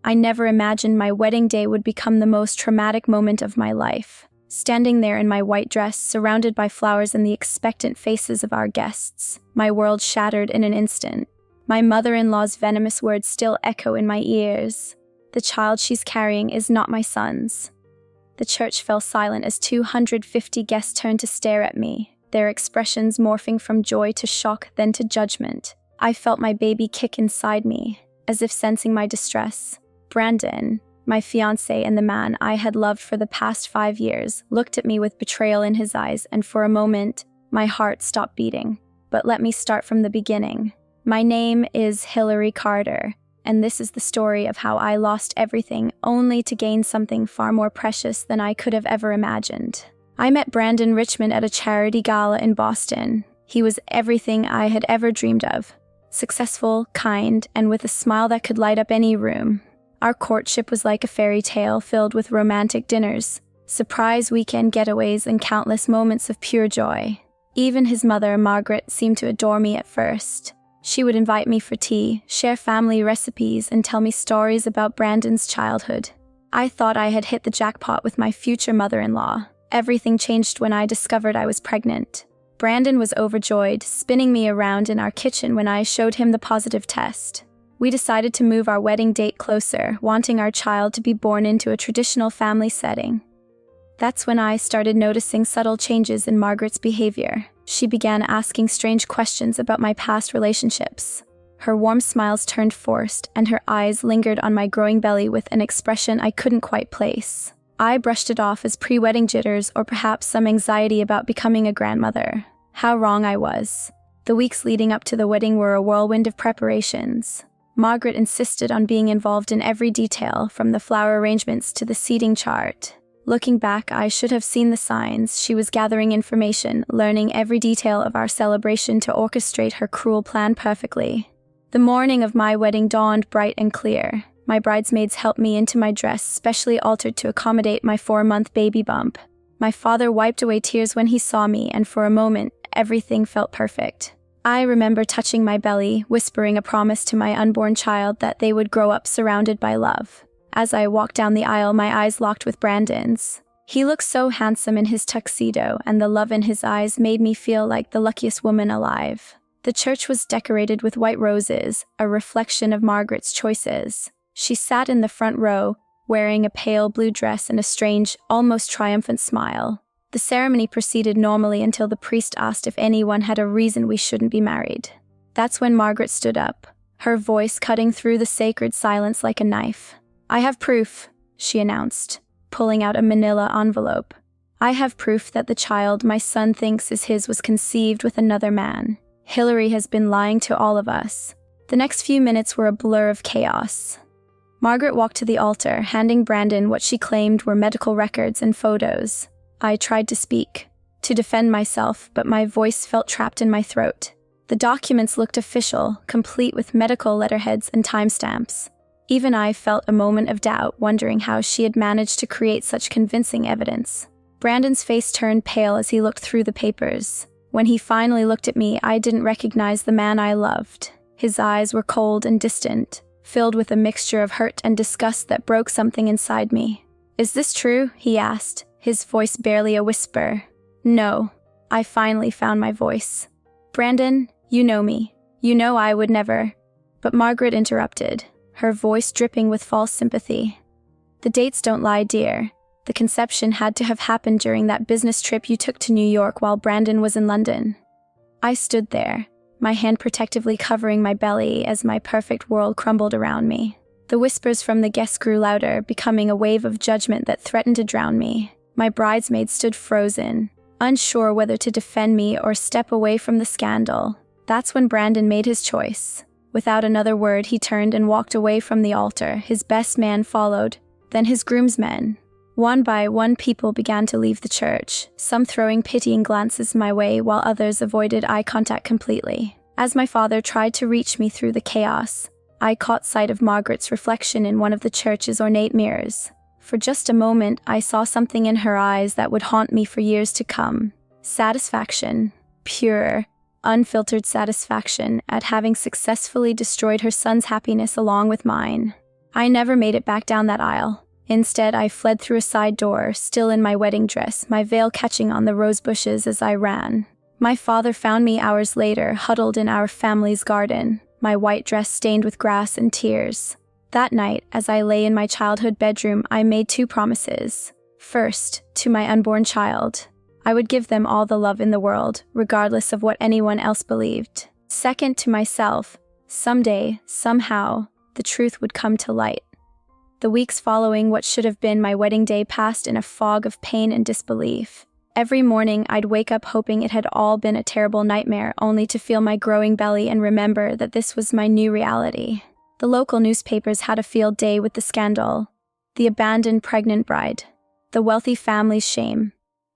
I never imagined my wedding day would become the most traumatic moment of my life. Standing there in my white dress, surrounded by flowers and the expectant faces of our guests, my world shattered in an instant. My mother-in-law's venomous words still echo in my ears. The child she's carrying is not my son's. The church fell silent as 250 guests turned to stare at me, their expressions morphing from joy to shock, then to judgment. I felt my baby kick inside me, as if sensing my distress. Brandon, my fiancé and the man I had loved for the past 5 years, looked at me with betrayal in his eyes, and for a moment, my heart stopped beating. But let me start from the beginning. My name is Hillary Carter, and this is the story of how I lost everything only to gain something far more precious than I could have ever imagined. I met Brandon Richmond at a charity gala in Boston. He was everything I had ever dreamed of. Successful, kind, and with a smile that could light up any room. Our courtship was like a fairy tale filled with romantic dinners, surprise weekend getaways, and countless moments of pure joy. Even his mother, Margaret, seemed to adore me at first. She would invite me for tea, share family recipes, and tell me stories about Brandon's childhood. I thought I had hit the jackpot with my future mother-in-law. Everything changed when I discovered I was pregnant. Brandon was overjoyed, spinning me around in our kitchen when I showed him the positive test. We decided to move our wedding date closer, wanting our child to be born into a traditional family setting. That's when I started noticing subtle changes in Margaret's behavior. She began asking strange questions about my past relationships. Her warm smiles turned forced, and her eyes lingered on my growing belly with an expression I couldn't quite place. I brushed it off as pre-wedding jitters or perhaps some anxiety about becoming a grandmother. How wrong I was. The weeks leading up to the wedding were a whirlwind of preparations. Margaret insisted on being involved in every detail, from the flower arrangements to the seating chart. Looking back, I should have seen the signs. She was gathering information, learning every detail of our celebration to orchestrate her cruel plan perfectly. The morning of my wedding dawned bright and clear. My bridesmaids helped me into my dress, specially altered to accommodate my 4-month baby bump. My father wiped away tears when he saw me, and for a moment, everything felt perfect. I remember touching my belly, whispering a promise to my unborn child that they would grow up surrounded by love. As I walked down the aisle, my eyes locked with Brandon's. He looked so handsome in his tuxedo, and the love in his eyes made me feel like the luckiest woman alive. The church was decorated with white roses, a reflection of Margaret's choices. She sat in the front row, wearing a pale blue dress and a strange, almost triumphant smile. The ceremony proceeded normally until the priest asked if anyone had a reason we shouldn't be married. That's when Margaret stood up, her voice cutting through the sacred silence like a knife. "I have proof," she announced, pulling out a manila envelope. "I have proof that the child my son thinks is his was conceived with another man. Hillary has been lying to all of us." The next few minutes were a blur of chaos. Margaret walked to the altar, handing Brandon what she claimed were medical records and photos. I tried to speak, to defend myself, but my voice felt trapped in my throat. The documents looked official, complete with medical letterheads and timestamps. Even I felt a moment of doubt, wondering how she had managed to create such convincing evidence. Brandon's face turned pale as he looked through the papers. When he finally looked at me, I didn't recognize the man I loved. His eyes were cold and distant, filled with a mixture of hurt and disgust that broke something inside me. "Is this true?" he asked, his voice barely a whisper. "No." I finally found my voice. "Brandon, you know me. You know I would never." But Margaret interrupted, her voice dripping with false sympathy. "The dates don't lie, dear. The conception had to have happened during that business trip you took to New York while Brandon was in London." I stood there, my hand protectively covering my belly as my perfect world crumbled around me. The whispers from the guests grew louder, becoming a wave of judgment that threatened to drown me. My bridesmaids stood frozen, unsure whether to defend me or step away from the scandal. That's when Brandon made his choice. Without another word, he turned and walked away from the altar. His best man followed, then his groomsmen. One by one, people began to leave the church, some throwing pitying glances my way while others avoided eye contact completely. As my father tried to reach me through the chaos, I caught sight of Margaret's reflection in one of the church's ornate mirrors. For just a moment, I saw something in her eyes that would haunt me for years to come. Satisfaction. Pure, unfiltered satisfaction at having successfully destroyed her son's happiness along with mine. I never made it back down that aisle. Instead, I fled through a side door, still in my wedding dress, my veil catching on the rose bushes as I ran. My father found me hours later, huddled in our family's garden, my white dress stained with grass and tears. That night, as I lay in my childhood bedroom, I made 2 promises. First, to my unborn child, I would give them all the love in the world, regardless of what anyone else believed. Second, to myself, someday, somehow, the truth would come to light. The weeks following what should have been my wedding day passed in a fog of pain and disbelief. Every morning, I'd wake up hoping it had all been a terrible nightmare, only to feel my growing belly and remember that this was my new reality. The local newspapers had a field day with the scandal, the abandoned pregnant bride, the wealthy family's shame,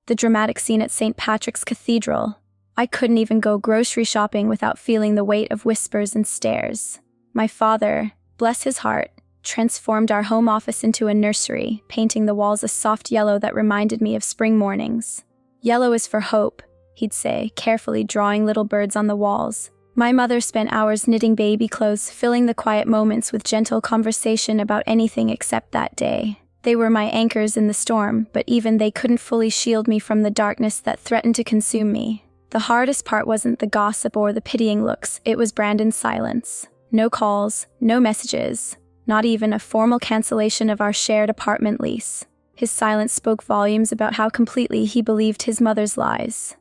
the dramatic scene at St. Patrick's Cathedral. I couldn't even go grocery shopping without feeling the weight of whispers and stares. My father, bless his heart, transformed our home office into a nursery, painting the walls a soft yellow that reminded me of spring mornings. "Yellow is for hope," he'd say, carefully drawing little birds on the walls. My mother spent hours knitting baby clothes, filling the quiet moments with gentle conversation about anything except that day. They were my anchors in the storm, but even they couldn't fully shield me from the darkness that threatened to consume me. The hardest part wasn't the gossip or the pitying looks, it was Brandon's silence. No calls, no messages, not even a formal cancellation of our shared apartment lease. His silence spoke volumes about how completely he believed his mother's lies.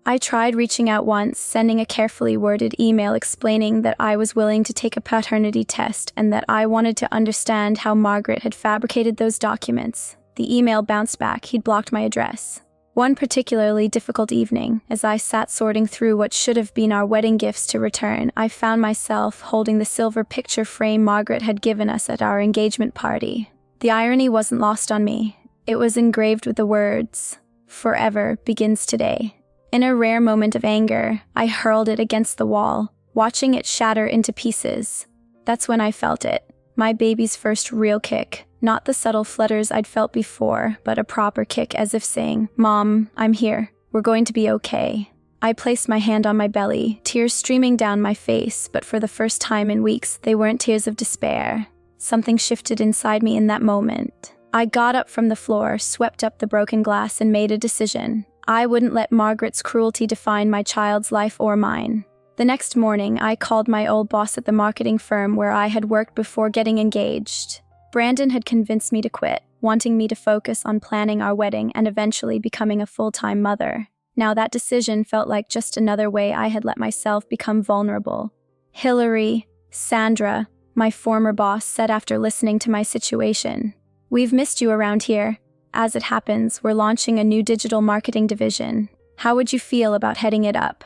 I tried reaching out once, sending a carefully worded email explaining that I was willing to take a paternity test and that I wanted to understand how Margaret had fabricated those documents. The email bounced back. He'd blocked my address. One particularly difficult evening, as I sat sorting through what should have been our wedding gifts to return, I found myself holding the silver picture frame Margaret had given us at our engagement party. The irony wasn't lost on me. It was engraved with the words, "Forever begins today." In a rare moment of anger, I hurled it against the wall, watching it shatter into pieces. That's when I felt it, my baby's first real kick. Not the subtle flutters I'd felt before, but a proper kick, as if saying, "Mom, I'm here. We're going to be okay." I placed my hand on my belly, tears streaming down my face, but for the first time in weeks, they weren't tears of despair. Something shifted inside me in that moment. I got up from the floor, swept up the broken glass, and made a decision. I wouldn't let Margaret's cruelty define my child's life or mine. The next morning, I called my old boss at the marketing firm where I had worked before getting engaged. Brandon had convinced me to quit, wanting me to focus on planning our wedding and eventually becoming a full-time mother. Now that decision felt like just another way I had let myself become vulnerable. "Hillary, Sandra," my former boss said after listening to my situation, "We've missed you around here. As it happens, we're launching a new digital marketing division. How would you feel about heading it up?"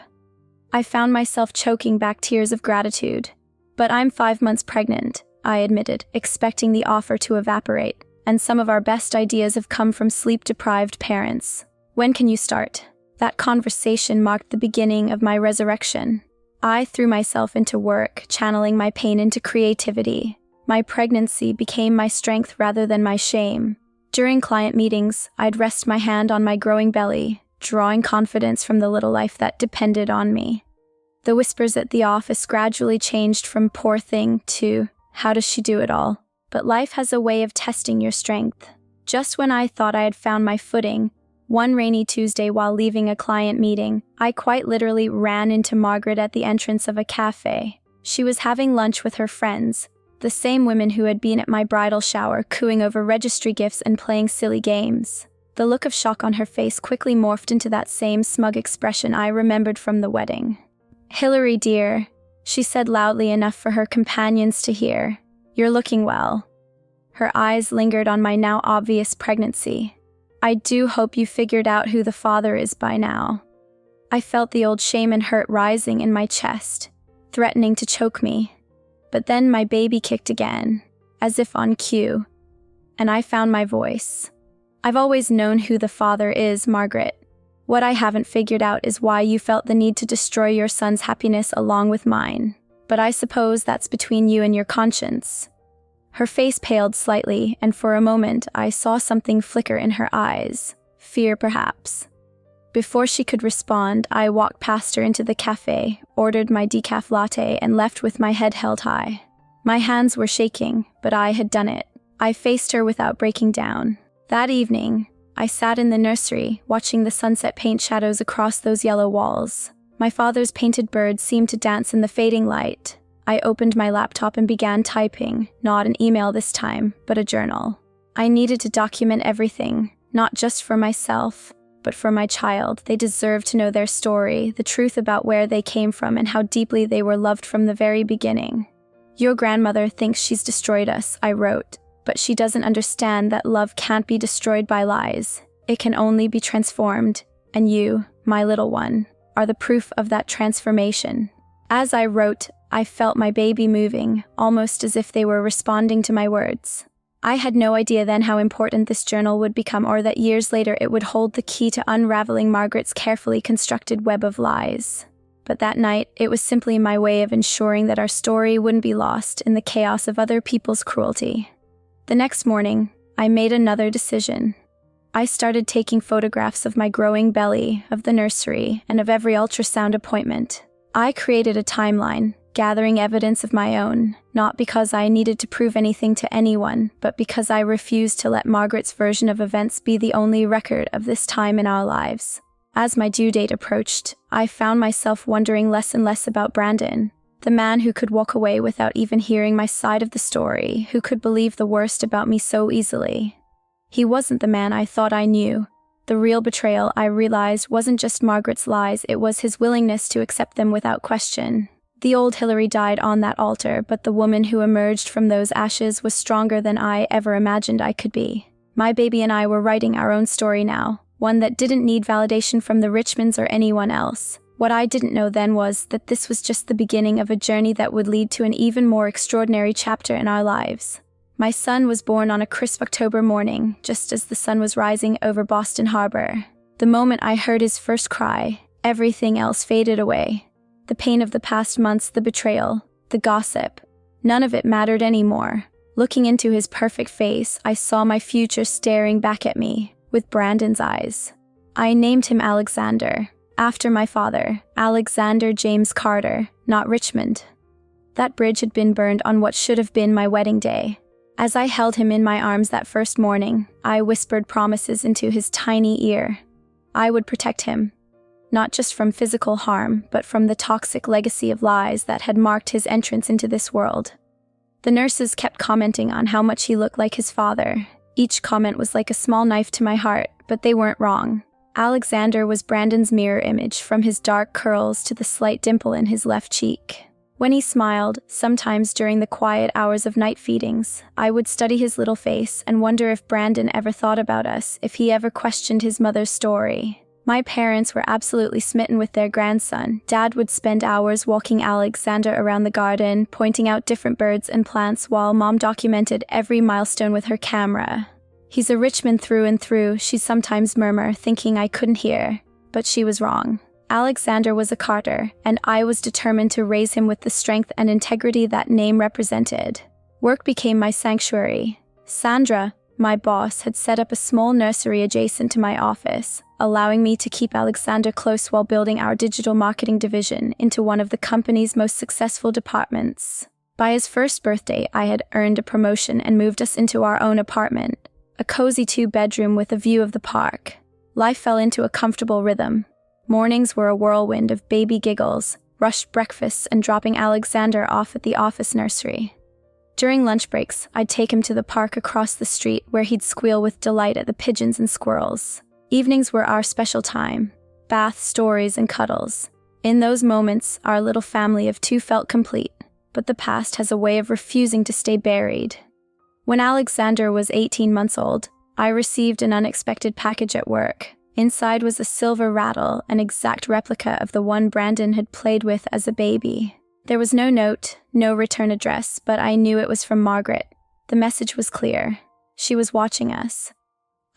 I found myself choking back tears of gratitude. "But I'm 5 months pregnant," I admitted, expecting the offer to evaporate. "And some of our best ideas have come from sleep-deprived parents. When can you start?" That conversation marked the beginning of my resurrection. I threw myself into work, channeling my pain into creativity. My pregnancy became my strength rather than my shame. During client meetings, I'd rest my hand on my growing belly, drawing confidence from the little life that depended on me. The whispers at the office gradually changed from "poor thing" to "how does she do it all?" But life has a way of testing your strength. Just when I thought I had found my footing, one rainy Tuesday while leaving a client meeting, I quite literally ran into Margaret at the entrance of a cafe. She was having lunch with her friends, the same women who had been at my bridal shower, cooing over registry gifts and playing silly games. The look of shock on her face quickly morphed into that same smug expression I remembered from the wedding. "Hillary, dear," she said loudly enough for her companions to hear, "you're looking well." Her eyes lingered on my now obvious pregnancy. "I do hope you figured out who the father is by now." I felt the old shame and hurt rising in my chest, threatening to choke me. But then my baby kicked again, as if on cue, and I found my voice. "I've always known who the father is, Margaret. What I haven't figured out is why you felt the need to destroy your son's happiness along with mine. But I suppose that's between you and your conscience." Her face paled slightly, and for a moment I saw something flicker in her eyes. Fear, perhaps. Before she could respond, I walked past her into the cafe, ordered my decaf latte, and left with my head held high. My hands were shaking, but I had done it. I faced her without breaking down. That evening, I sat in the nursery, watching the sunset paint shadows across those yellow walls. My father's painted birds seemed to dance in the fading light. I opened my laptop and began typing, not an email this time, but a journal. I needed to document everything, not just for myself, but for my child. They deserved to know their story, the truth about where they came from and how deeply they were loved from the very beginning. Your grandmother thinks she's destroyed us, I wrote, but she doesn't understand that love can't be destroyed by lies. It can only be transformed, and you, my little one, are the proof of that transformation. As I wrote, I felt my baby moving, almost as if they were responding to my words. I had no idea then how important this journal would become, or that years later it would hold the key to unraveling Margaret's carefully constructed web of lies. But that night, it was simply my way of ensuring that our story wouldn't be lost in the chaos of other people's cruelty. The next morning, I made another decision. I started taking photographs of my growing belly, of the nursery, and of every ultrasound appointment. I created a timeline, gathering evidence of my own, not because I needed to prove anything to anyone, but because I refused to let Margaret's version of events be the only record of this time in our lives. As my due date approached, I found myself wondering less and less about Brandon, the man who could walk away without even hearing my side of the story, who could believe the worst about me so easily. He wasn't the man I thought I knew. The real betrayal, I realized, wasn't just Margaret's lies, it was his willingness to accept them without question. The old Hillary died on that altar, but the woman who emerged from those ashes was stronger than I ever imagined I could be. My baby and I were writing our own story now, one that didn't need validation from the Richmonds or anyone else. What I didn't know then was that this was just the beginning of a journey that would lead to an even more extraordinary chapter in our lives. My son was born on a crisp October morning, just as the sun was rising over Boston Harbor. The moment I heard his first cry, everything else faded away. The pain of the past months, the betrayal, the gossip, none of it mattered anymore. Looking into his perfect face, I saw my future staring back at me, with Brandon's eyes. I named him Alexander, after my father, Alexander James Carter, not Richmond. That bridge had been burned on what should have been my wedding day. As I held him in my arms that first morning, I whispered promises into his tiny ear. I would protect him, not just from physical harm, but from the toxic legacy of lies that had marked his entrance into this world. The nurses kept commenting on how much he looked like his father. Each comment was like a small knife to my heart, but they weren't wrong. Alexander was Brandon's mirror image, from his dark curls to the slight dimple in his left cheek. When he smiled, sometimes during the quiet hours of night feedings, I would study his little face and wonder if Brandon ever thought about us, if he ever questioned his mother's story. My parents were absolutely smitten with their grandson. Dad would spend hours walking Alexander around the garden, pointing out different birds and plants, while Mom documented every milestone with her camera. "He's a Richmond through and through," she'd sometimes murmur, thinking I couldn't hear. But she was wrong. Alexander was a Carter, and I was determined to raise him with the strength and integrity that name represented. Work became my sanctuary. Sandra, my boss, had set up a small nursery adjacent to my office, allowing me to keep Alexander close while building our digital marketing division into one of the company's most successful departments. By his first birthday, I had earned a promotion and moved us into our own apartment, a cozy 2-bedroom with a view of the park. Life fell into a comfortable rhythm. Mornings were a whirlwind of baby giggles, rushed breakfasts, and dropping Alexander off at the office nursery. During lunch breaks, I'd take him to the park across the street, where he'd squeal with delight at the pigeons and squirrels. Evenings were our special time, bath, stories, and cuddles. In those moments, our little family of 2 felt complete, but the past has a way of refusing to stay buried. When Alexander was 18 months old, I received an unexpected package at work. Inside was a silver rattle, an exact replica of the one Brandon had played with as a baby. There was no note, no return address, but I knew it was from Margaret. The message was clear. She was watching us.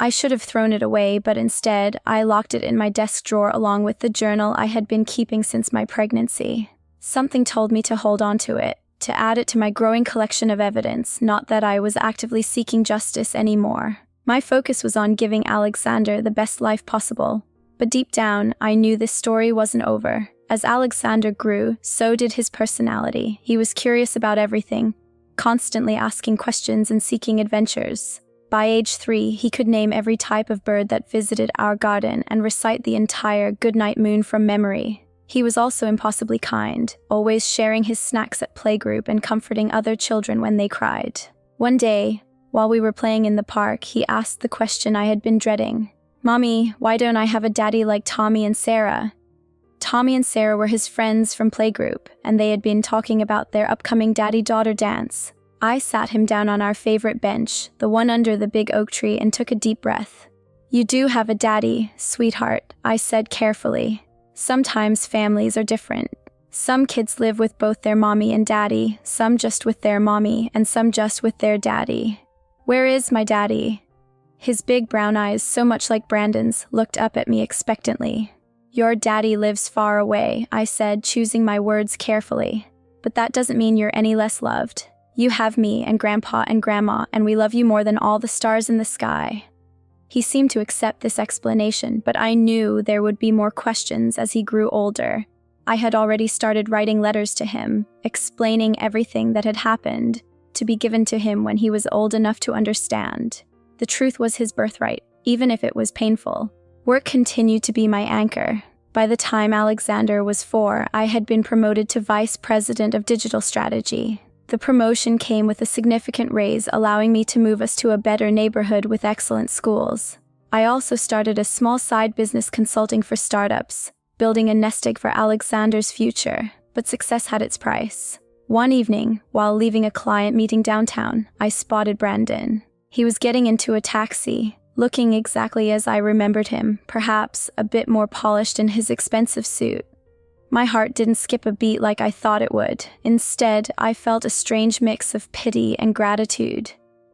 I should have thrown it away, but instead, I locked it in my desk drawer along with the journal I had been keeping since my pregnancy. Something told me to hold on to it, to add it to my growing collection of evidence, not that I was actively seeking justice anymore. My focus was on giving Alexander the best life possible. But deep down, I knew this story wasn't over. As Alexander grew, so did his personality. He was curious about everything, constantly asking questions and seeking adventures. By age 3, he could name every type of bird that visited our garden and recite the entire goodnight moon from memory. He was also impossibly kind, always sharing his snacks at playgroup and comforting other children when they cried. One day, while we were playing in the park, he asked the question I had been dreading. "Mommy, why don't I have a daddy like Tommy and Sarah?" Tommy and Sarah were his friends from playgroup, and they had been talking about their upcoming daddy-daughter dance. I sat him down on our favorite bench, the one under the big oak tree, and took a deep breath. "You do have a daddy, sweetheart," I said carefully. "Sometimes families are different. Some kids live with both their mommy and daddy, some just with their mommy, and some just with their daddy. Where is my daddy?" His big brown eyes, so much like Brandon's, looked up at me expectantly. "Your daddy lives far away," I said, choosing my words carefully. "But that doesn't mean you're any less loved. You have me and Grandpa and Grandma, and we love you more than all the stars in the sky." He seemed to accept this explanation, but I knew there would be more questions as he grew older. I had already started writing letters to him, explaining everything that had happened, to be given to him when he was old enough to understand. The truth was his birthright, even if it was painful. Work continued to be my anchor. By the time Alexander was 4, I had been promoted to Vice President of Digital Strategy. The promotion came with a significant raise, allowing me to move us to a better neighborhood with excellent schools. I also started a small side business consulting for startups, building a nest egg for Alexander's future, but success had its price. One evening, while leaving a client meeting downtown, I spotted Brandon. He was getting into a taxi, looking exactly as I remembered him, perhaps a bit more polished in his expensive suit. My heart didn't skip a beat like I thought it would. Instead, I felt a strange mix of pity and gratitude.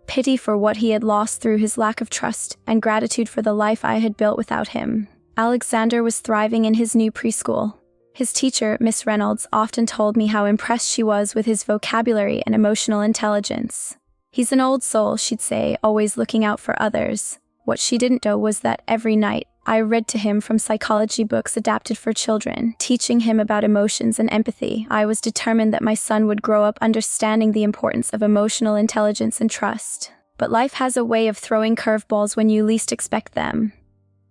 Pity for what he had lost through his lack of trust, and gratitude for the life I had built without him. Alexander was thriving in his new preschool. His teacher, Miss Reynolds, often told me how impressed she was with his vocabulary and emotional intelligence. "He's an old soul," she'd say, always looking out for others. What she didn't know was that every night, I read to him from psychology books adapted for children, teaching him about emotions and empathy. I was determined that my son would grow up understanding the importance of emotional intelligence and trust. But life has a way of throwing curveballs when you least expect them.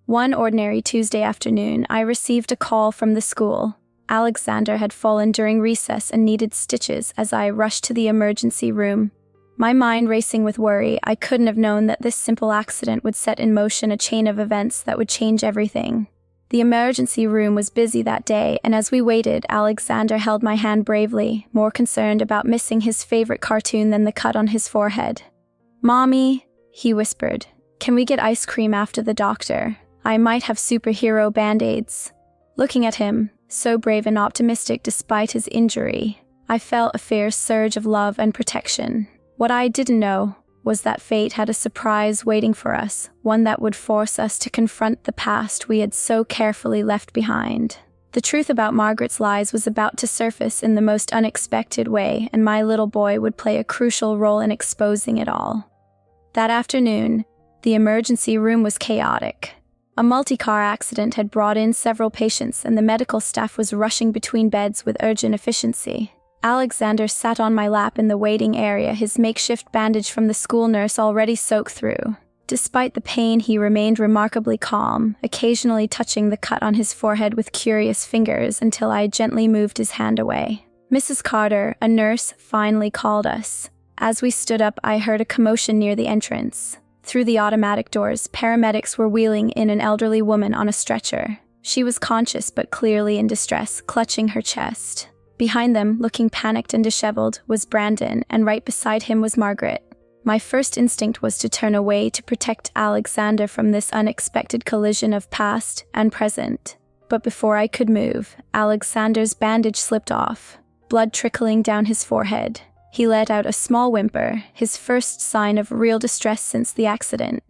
One ordinary Tuesday afternoon, I received a call from the school. Alexander had fallen during recess and needed stitches as I rushed to the emergency room. My mind racing with worry, I couldn't have known that this simple accident would set in motion a chain of events that would change everything. The emergency room was busy that day, and as we waited, Alexander held my hand bravely, more concerned about missing his favorite cartoon than the cut on his forehead. "Mommy," he whispered, "can we get ice cream after the doctor? I might have superhero band-aids." Looking at him, so brave and optimistic despite his injury, I felt a fierce surge of love and protection. What I didn't know was that fate had a surprise waiting for us, one that would force us to confront the past we had so carefully left behind. The truth about Margaret's lies was about to surface in the most unexpected way, and my little boy would play a crucial role in exposing it all. That afternoon, the emergency room was chaotic. A multi-car accident had brought in several patients, and the medical staff was rushing between beds with urgent efficiency. Alexander sat on my lap in the waiting area, his makeshift bandage from the school nurse already soaked through. Despite the pain, he remained remarkably calm, occasionally touching the cut on his forehead with curious fingers until I gently moved his hand away. Mrs. Carter, a nurse, finally called us. As we stood up, I heard a commotion near the entrance. Through the automatic doors, paramedics were wheeling in an elderly woman on a stretcher. She was conscious but clearly in distress, clutching her chest. Behind them, looking panicked and disheveled, was Brandon, and right beside him was Margaret. My first instinct was to turn away to protect Alexander from this unexpected collision of past and present. But before I could move, Alexander's bandage slipped off, blood trickling down his forehead. He let out a small whimper, his first sign of real distress since the accident.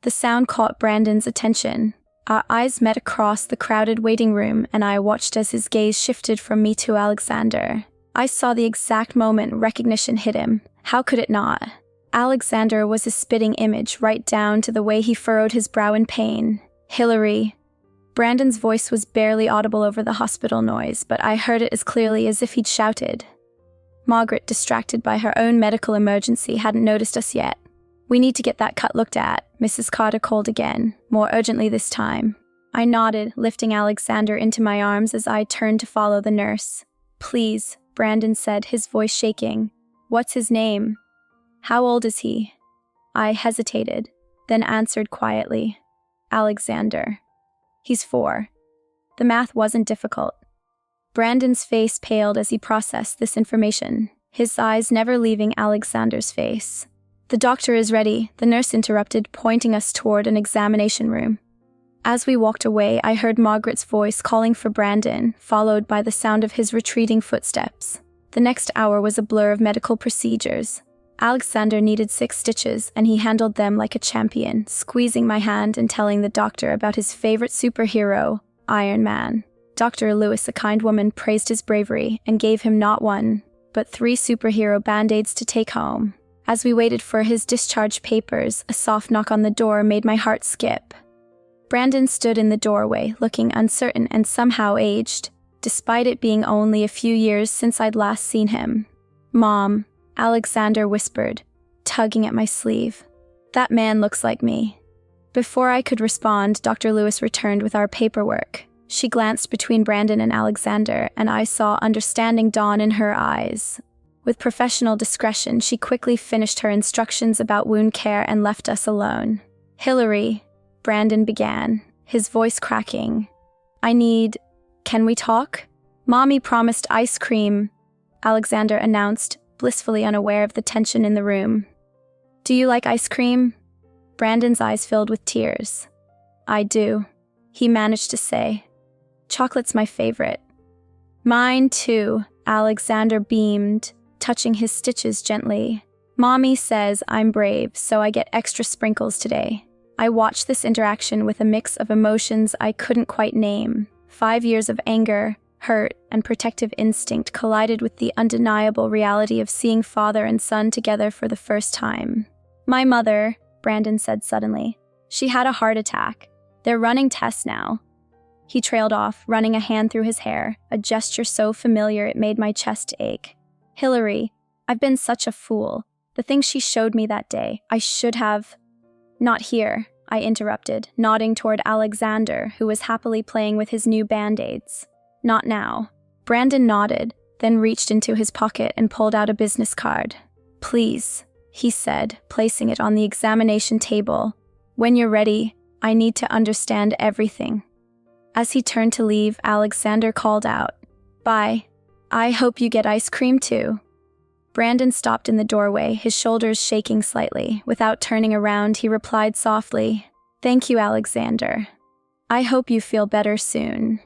The sound caught Brandon's attention. Our eyes met across the crowded waiting room, and I watched as his gaze shifted from me to Alexander. I saw the exact moment recognition hit him. How could it not? Alexander was a spitting image, right down to the way he furrowed his brow in pain. "Hillary." Brandon's voice was barely audible over the hospital noise, but I heard it as clearly as if he'd shouted. Margaret, distracted by her own medical emergency, hadn't noticed us yet. "We need to get that cut looked at," Mrs. Carter called again, more urgently this time. I nodded, lifting Alexander into my arms as I turned to follow the nurse. "Please," Brandon said, his voice shaking. "What's his name? How old is he?" I hesitated, then answered quietly. "Alexander. He's 4. The math wasn't difficult. Brandon's face paled as he processed this information, his eyes never leaving Alexander's face. "The doctor is ready," the nurse interrupted, pointing us toward an examination room. As we walked away, I heard Margaret's voice calling for Brandon, followed by the sound of his retreating footsteps. The next hour was a blur of medical procedures. Alexander needed 6 stitches, and he handled them like a champion, squeezing my hand and telling the doctor about his favorite superhero, Iron Man. Dr. Lewis, a kind woman, praised his bravery and gave him not 1, but 3 superhero band-aids to take home. As we waited for his discharge papers, a soft knock on the door made my heart skip. Brandon stood in the doorway, looking uncertain and somehow aged, despite it being only a few years since I'd last seen him. "Mom," Alexander whispered, tugging at my sleeve. "That man looks like me." Before I could respond, Dr. Lewis returned with our paperwork. She glanced between Brandon and Alexander, and I saw understanding dawn in her eyes. With professional discretion, she quickly finished her instructions about wound care and left us alone. "Hillary," Brandon began, his voice cracking. Can we talk?" "Mommy promised ice cream," Alexander announced, blissfully unaware of the tension in the room. "Do you like ice cream?" Brandon's eyes filled with tears. "I do," he managed to say. "Chocolate's my favorite." "Mine too," Alexander beamed, touching his stitches gently. "Mommy says I'm brave, so I get extra sprinkles today." I watched this interaction with a mix of emotions I couldn't quite name. 5 years of anger, hurt, and protective instinct collided with the undeniable reality of seeing father and son together for the first time. "My mother," Brandon said suddenly. "She had a heart attack. They're running tests now." He trailed off, running a hand through his hair, a gesture so familiar it made my chest ache. "Hillary, I've been such a fool. The things she showed me that day, I should have—" "Not here," I interrupted, nodding toward Alexander, who was happily playing with his new band-aids. "Not now." Brandon nodded, then reached into his pocket and pulled out a business card. "Please," he said, placing it on the examination table. "When you're ready, I need to understand everything." As he turned to leave, Alexander called out, "Bye. I hope you get ice cream too." Brandon stopped in the doorway, his shoulders shaking slightly. Without turning around, he replied softly, "Thank you, Alexander. I hope you feel better soon."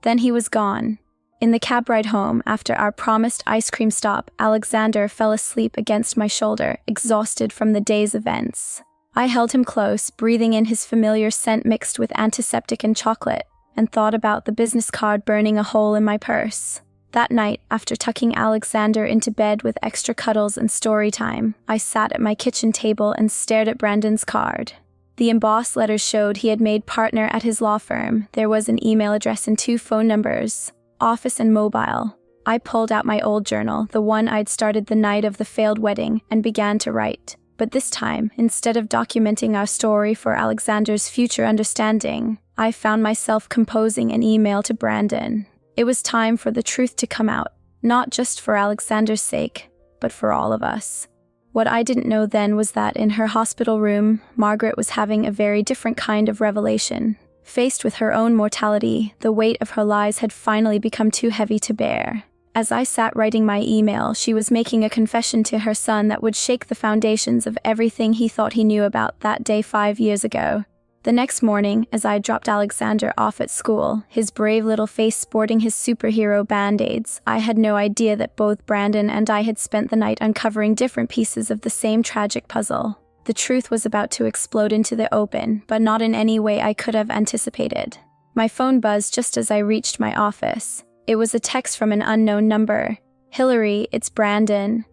Then he was gone. In the cab ride home, after our promised ice cream stop, Alexander fell asleep against my shoulder, exhausted from the day's events. I held him close, breathing in his familiar scent mixed with antiseptic and chocolate, and thought about the business card burning a hole in my purse. That night, after tucking Alexander into bed with extra cuddles and story time, I sat at my kitchen table and stared at Brandon's card. The embossed letters showed he had made partner at his law firm. There was an email address and 2 phone numbers, office and mobile. I pulled out my old journal, the one I'd started the night of the failed wedding, and began to write. But this time, instead of documenting our story for Alexander's future understanding, I found myself composing an email to Brandon. It was time for the truth to come out, not just for Alexander's sake, but for all of us. What I didn't know then was that in her hospital room, Margaret was having a very different kind of revelation. Faced with her own mortality, the weight of her lies had finally become too heavy to bear. As I sat writing my email, she was making a confession to her son that would shake the foundations of everything he thought he knew about that day 5 years ago. The next morning, as I dropped Alexander off at school, his brave little face sporting his superhero band-aids, I had no idea that both Brandon and I had spent the night uncovering different pieces of the same tragic puzzle. The truth was about to explode into the open, but not in any way I could have anticipated. My phone buzzed just as I reached my office. It was a text from an unknown number. "Hillary, it's Brandon.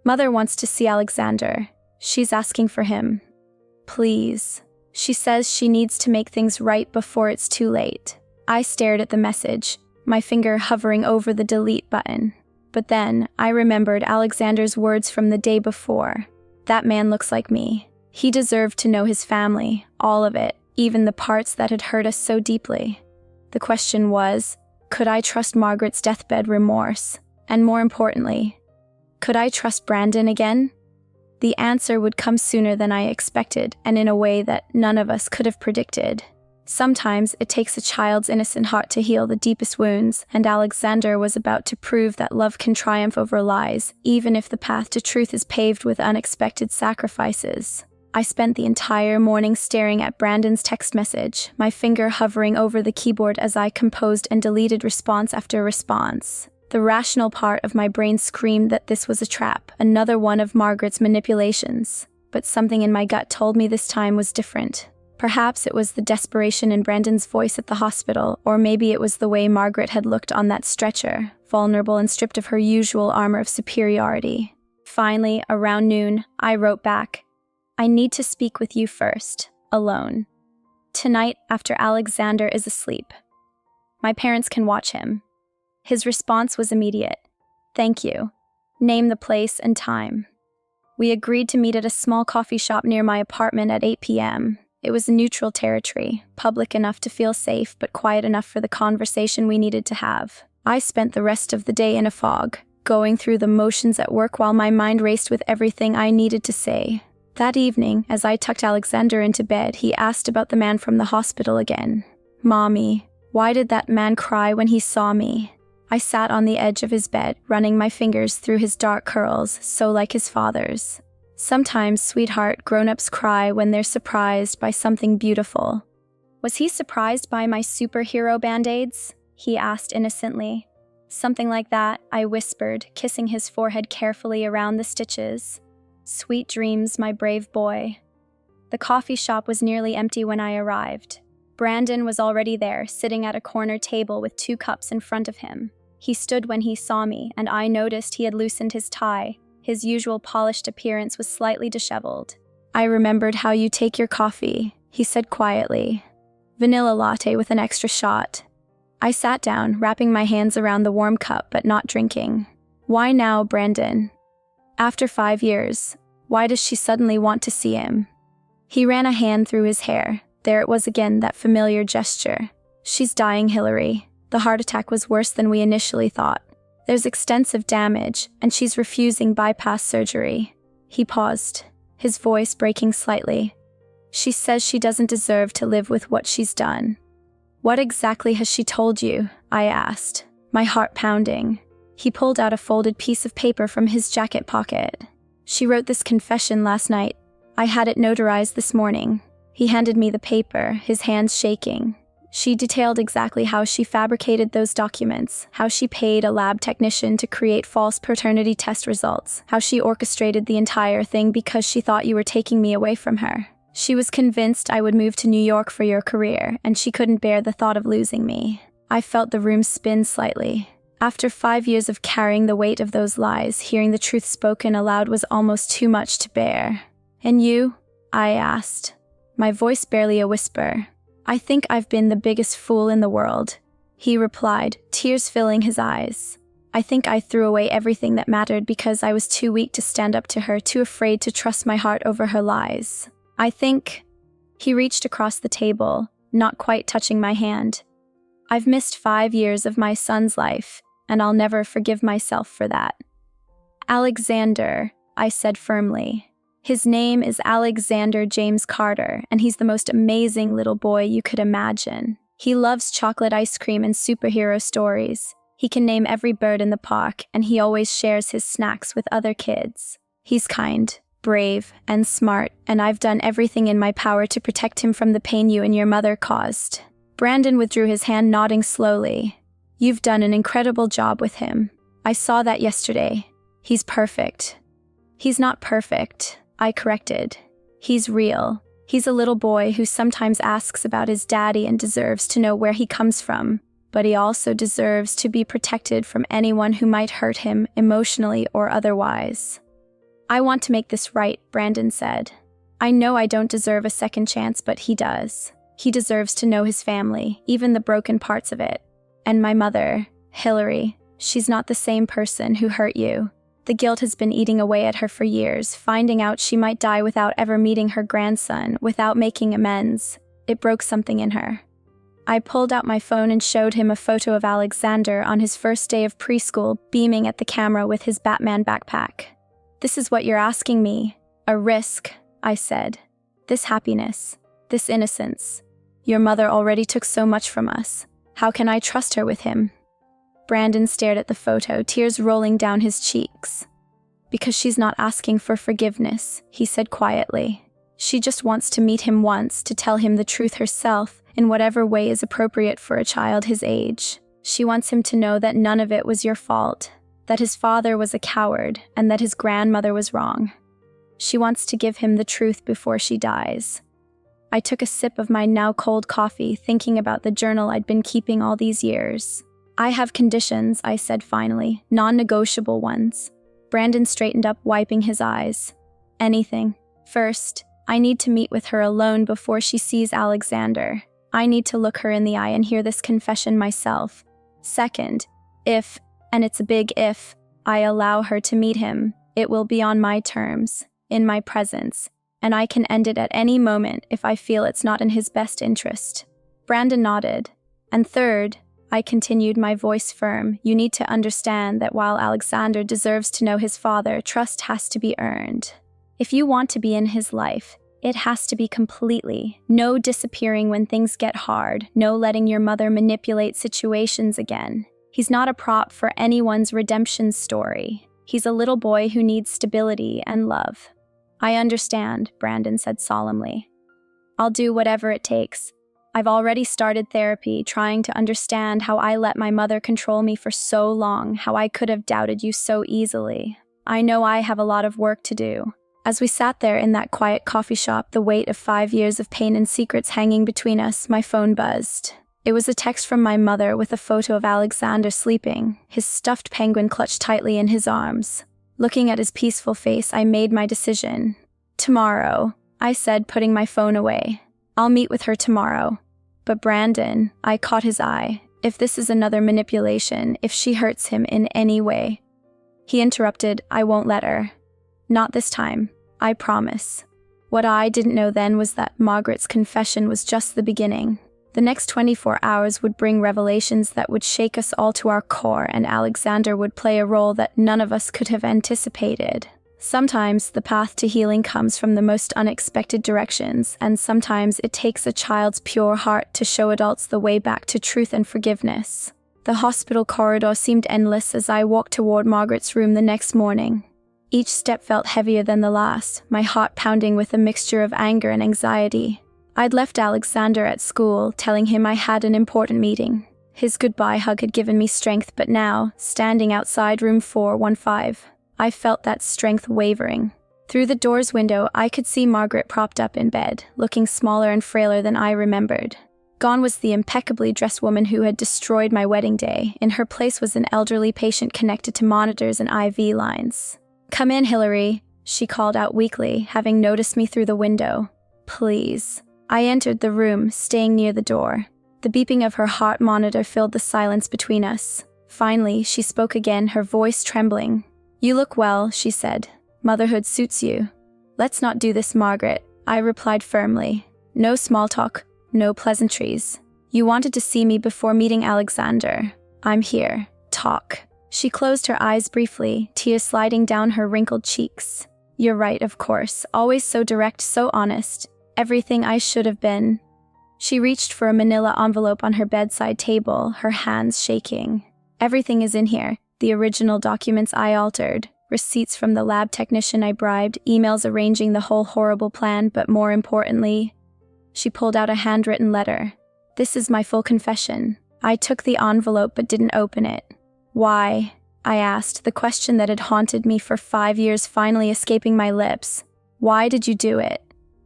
Mother wants to see Alexander. She's asking for him. Please. She says she needs to make things right before it's too late." I stared at the message, my finger hovering over the delete button. But then, I remembered Alexander's words from the day before. That man looks like me. He deserved to know his family, all of it, even the parts that had hurt us so deeply. The question was, could I trust Margaret's deathbed remorse? And more importantly, could I trust Brandon again? The answer would come sooner than I expected, and in a way that none of us could have predicted. Sometimes it takes a child's innocent heart to heal the deepest wounds, and Alexander was about to prove that love can triumph over lies, even if the path to truth is paved with unexpected sacrifices. I spent the entire morning staring at Brandon's text message, my finger hovering over the keyboard as I composed and deleted response after response. The rational part of my brain screamed that this was a trap, another one of Margaret's manipulations. But something in my gut told me this time was different. Perhaps it was the desperation in Brandon's voice at the hospital, or maybe it was the way Margaret had looked on that stretcher, vulnerable and stripped of her usual armor of superiority. Finally, around noon, I wrote back, "I need to speak with you first, alone. Tonight, after Alexander is asleep. My parents can watch him." His response was immediate. "Thank you. Name the place and time." We agreed to meet at a small coffee shop near my apartment at 8 p.m. It was neutral territory, public enough to feel safe, but quiet enough for the conversation we needed to have. I spent the rest of the day in a fog, going through the motions at work while my mind raced with everything I needed to say. That evening, as I tucked Alexander into bed, he asked about the man from the hospital again. "Mommy, why did that man cry when he saw me?" I sat on the edge of his bed, running my fingers through his dark curls, so like his father's. "Sometimes, sweetheart, grown-ups cry when they're surprised by something beautiful." "Was he surprised by my superhero band-aids?" he asked innocently. "Something like that," I whispered, kissing his forehead carefully around the stitches. "Sweet dreams, my brave boy." The coffee shop was nearly empty when I arrived. Brandon was already there, sitting at a corner table with 2 cups in front of him. He stood when he saw me, and I noticed he had loosened his tie. His usual polished appearance was slightly disheveled. "I remembered how you take your coffee," he said quietly. "Vanilla latte with an extra shot." I sat down, wrapping my hands around the warm cup but not drinking. "Why now, Brandon? After 5 years, why does she suddenly want to see him?" He ran a hand through his hair. There it was again, that familiar gesture. "She's dying, Hillary. The heart attack was worse than we initially thought. There's extensive damage, and she's refusing bypass surgery." He paused, his voice breaking slightly. "She says she doesn't deserve to live with what she's done." "What exactly has she told you?" I asked, my heart pounding. He pulled out a folded piece of paper from his jacket pocket. "She wrote this confession last night. I had it notarized this morning." He handed me the paper, his hands shaking. She detailed exactly how she fabricated those documents, how she paid a lab technician to create false paternity test results, how she orchestrated the entire thing because she thought you were taking me away from her. She was convinced I would move to New York for your career, and she couldn't bear the thought of losing me. I felt the room spin slightly. After 5 years of carrying the weight of those lies, hearing the truth spoken aloud was almost too much to bear. "And you?" I asked, my voice barely a whisper. "I think I've been the biggest fool in the world," he replied, tears filling his eyes. "I think I threw away everything that mattered because I was too weak to stand up to her, too afraid to trust my heart over her lies. I think..." He reached across the table, not quite touching my hand. "I've missed 5 years of my son's life, and I'll never forgive myself for that." "Alexander," I said firmly. "His name is Alexander James Carter, and he's the most amazing little boy you could imagine. He loves chocolate ice cream and superhero stories. He can name every bird in the park, and he always shares his snacks with other kids. He's kind, brave, and smart, and I've done everything in my power to protect him from the pain you and your mother caused." Brandon withdrew his hand, nodding slowly. "You've done an incredible job with him. I saw that yesterday. He's perfect." "He's not perfect," I corrected. "He's real. He's a little boy who sometimes asks about his daddy and deserves to know where he comes from, but he also deserves to be protected from anyone who might hurt him emotionally or otherwise." "I want to make this right," Brandon said. "I know I don't deserve a second chance, but he does. He deserves to know his family, even the broken parts of it. And my mother, Hillary, She's not the same person who hurt you. The guilt has been eating away at her for years, finding out she might die without ever meeting her grandson, without making amends. It broke something in her. I pulled out my phone and showed him a photo of Alexander on his first day of preschool, beaming at the camera with his Batman backpack. "This is what you're asking me. A risk," I said. "This happiness, this innocence. Your mother already took so much from us. How can I trust her with him?" Brandon stared at the photo, tears rolling down his cheeks. "Because she's not asking for forgiveness," he said quietly. "She just wants to meet him once, to tell him the truth herself, in whatever way is appropriate for a child his age. She wants him to know that none of it was your fault, that his father was a coward, and that his grandmother was wrong. She wants to give him the truth before she dies." I took a sip of my now cold coffee, thinking about the journal I'd been keeping all these years. "I have conditions," I said finally, "non-negotiable ones." Brandon straightened up, wiping his eyes. "Anything. First, I need to meet with her alone before she sees Alexander. I need to look her in the eye and hear this confession myself. Second, if, and it's a big if, I allow her to meet him, it will be on my terms, in my presence, and I can end it at any moment if I feel it's not in his best interest." Brandon nodded. "And third," I continued, my voice firm, "you need to understand that while Alexander deserves to know his father, trust has to be earned. If you want to be in his life, it has to be completely. No disappearing when things get hard, no letting your mother manipulate situations again. He's not a prop for anyone's redemption story. He's a little boy who needs stability and love." "I understand," Brandon said solemnly. "I'll do whatever it takes. I've already started therapy, trying to understand how I let my mother control me for so long, how I could have doubted you so easily. I know I have a lot of work to do." As we sat there in that quiet coffee shop, the weight of 5 years of pain and secrets hanging between us, my phone buzzed. It was a text from my mother with a photo of Alexander sleeping, his stuffed penguin clutched tightly in his arms. Looking at his peaceful face, I made my decision. "Tomorrow," I said, putting my phone away. "I'll meet with her tomorrow." "But Brandon," I caught his eye, "if this is another manipulation, if she hurts him in any way." He interrupted, "I won't let her. Not this time. I promise." What I didn't know then was that Margaret's confession was just the beginning. The next 24 hours would bring revelations that would shake us all to our core, and Alexander would play a role that none of us could have anticipated. Sometimes the path to healing comes from the most unexpected directions, and sometimes it takes a child's pure heart to show adults the way back to truth and forgiveness. The hospital corridor seemed endless as I walked toward Margaret's room the next morning. Each step felt heavier than the last, my heart pounding with a mixture of anger and anxiety. I'd left Alexander at school, telling him I had an important meeting. His goodbye hug had given me strength, but now, standing outside room 415, I felt that strength wavering. Through the door's window, I could see Margaret propped up in bed, looking smaller and frailer than I remembered. Gone was the impeccably dressed woman who had destroyed my wedding day. In her place was an elderly patient connected to monitors and IV lines. "Come in, Hillary," she called out weakly, having noticed me through the window. "Please." I entered the room, staying near the door. The beeping of her heart monitor filled the silence between us. Finally, she spoke again, her voice trembling. "You look well," she said. "Motherhood suits you." "Let's not do this, Margaret," I replied firmly. "No small talk, no pleasantries. You wanted to see me before meeting Alexander. I'm here. Talk." She closed her eyes briefly, tears sliding down her wrinkled cheeks. "You're right, of course. Always so direct, so honest. Everything I should have been." She reached for a manila envelope on her bedside table, her hands shaking. "Everything is in here. The original documents I altered, receipts from the lab technician I bribed, emails arranging the whole horrible plan, but more importantly..." She pulled out a handwritten letter. "This is my full confession." I took the envelope but didn't open it. "Why?" I asked, the question that had haunted me for 5 years finally escaping my lips. "Why did you do it?"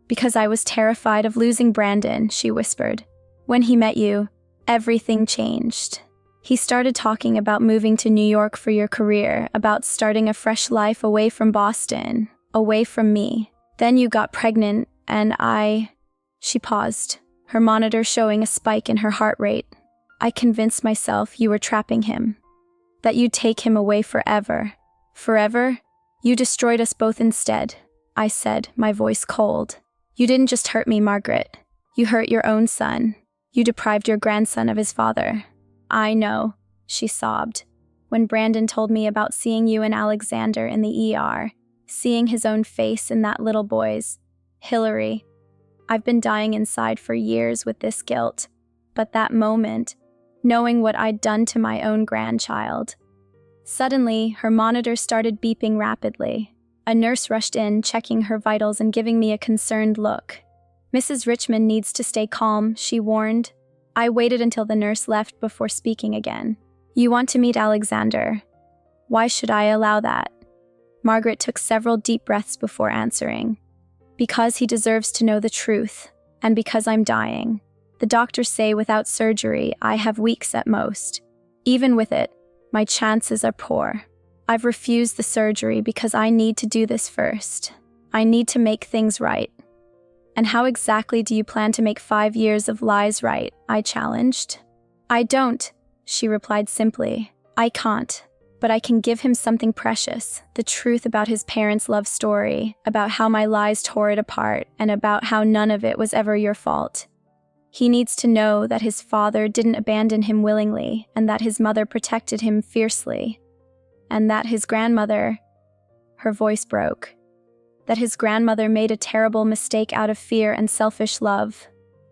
"Because I was terrified of losing Brandon," she whispered. "When he met you, everything changed. He started talking about moving to New York for your career, about starting a fresh life away from Boston, away from me. Then you got pregnant, and I..." She paused, her monitor showing a spike in her heart rate. "I convinced myself you were trapping him." That you'd take him away forever. Forever? You destroyed us both instead, I said, my voice cold. You didn't just hurt me, Margaret. You hurt your own son. You deprived your grandson of his father. I know, she sobbed. When Brandon told me about seeing you and Alexander in the ER, seeing his own face in that little boy's. Hillary, I've been dying inside for years with this guilt. But that moment, knowing what I'd done to my own grandchild. Suddenly, her monitor started beeping rapidly. A nurse rushed in, checking her vitals and giving me a concerned look. Mrs. Richmond needs to stay calm, she warned. I waited until the nurse left before speaking again. You want to meet Alexander. Why should I allow that? Margaret took several deep breaths before answering. Because he deserves to know the truth, and because I'm dying. The doctors say without surgery, I have weeks at most. Even with it, my chances are poor. I've refused the surgery because I need to do this first. I need to make things right. And how exactly do you plan to make 5 years of lies right? I challenged. I don't, she replied simply. I can't. But I can give him something precious, the truth about his parents' love story, about how my lies tore it apart, and about how none of it was ever your fault. He needs to know that his father didn't abandon him willingly, and that his mother protected him fiercely, and that his grandmother, her voice broke, that his grandmother made a terrible mistake out of fear and selfish love.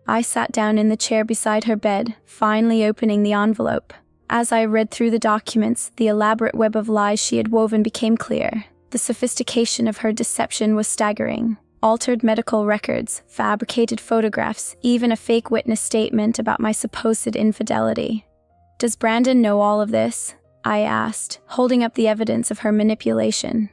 I sat down in the chair beside her bed, finally opening the envelope. As I read through the documents, the elaborate web of lies she had woven became clear. The sophistication of her deception was staggering. Altered medical records, fabricated photographs, even a fake witness statement about my supposed infidelity. Does Brandon know all of this? I asked, holding up the evidence of her manipulation.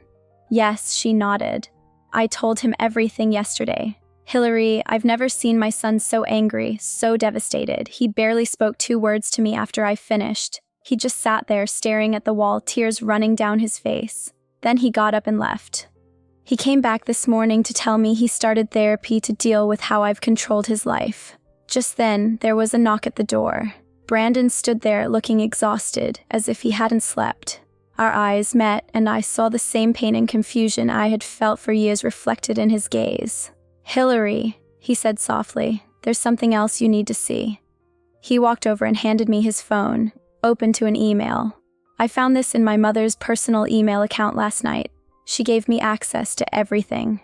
Yes, she nodded. I told him everything yesterday. Hillary, I've never seen my son so angry, so devastated. He barely spoke 2 words to me after I finished. He just sat there staring at the wall, tears running down his face. Then he got up and left. He came back this morning to tell me he started therapy to deal with how I've controlled his life. Just then, there was a knock at the door. Brandon stood there looking exhausted, as if he hadn't slept. Our eyes met, and I saw the same pain and confusion I had felt for years reflected in his gaze. Hillary, he said softly, there's something else you need to see. He walked over and handed me his phone, open to an email. I found this in my mother's personal email account last night. She gave me access to everything.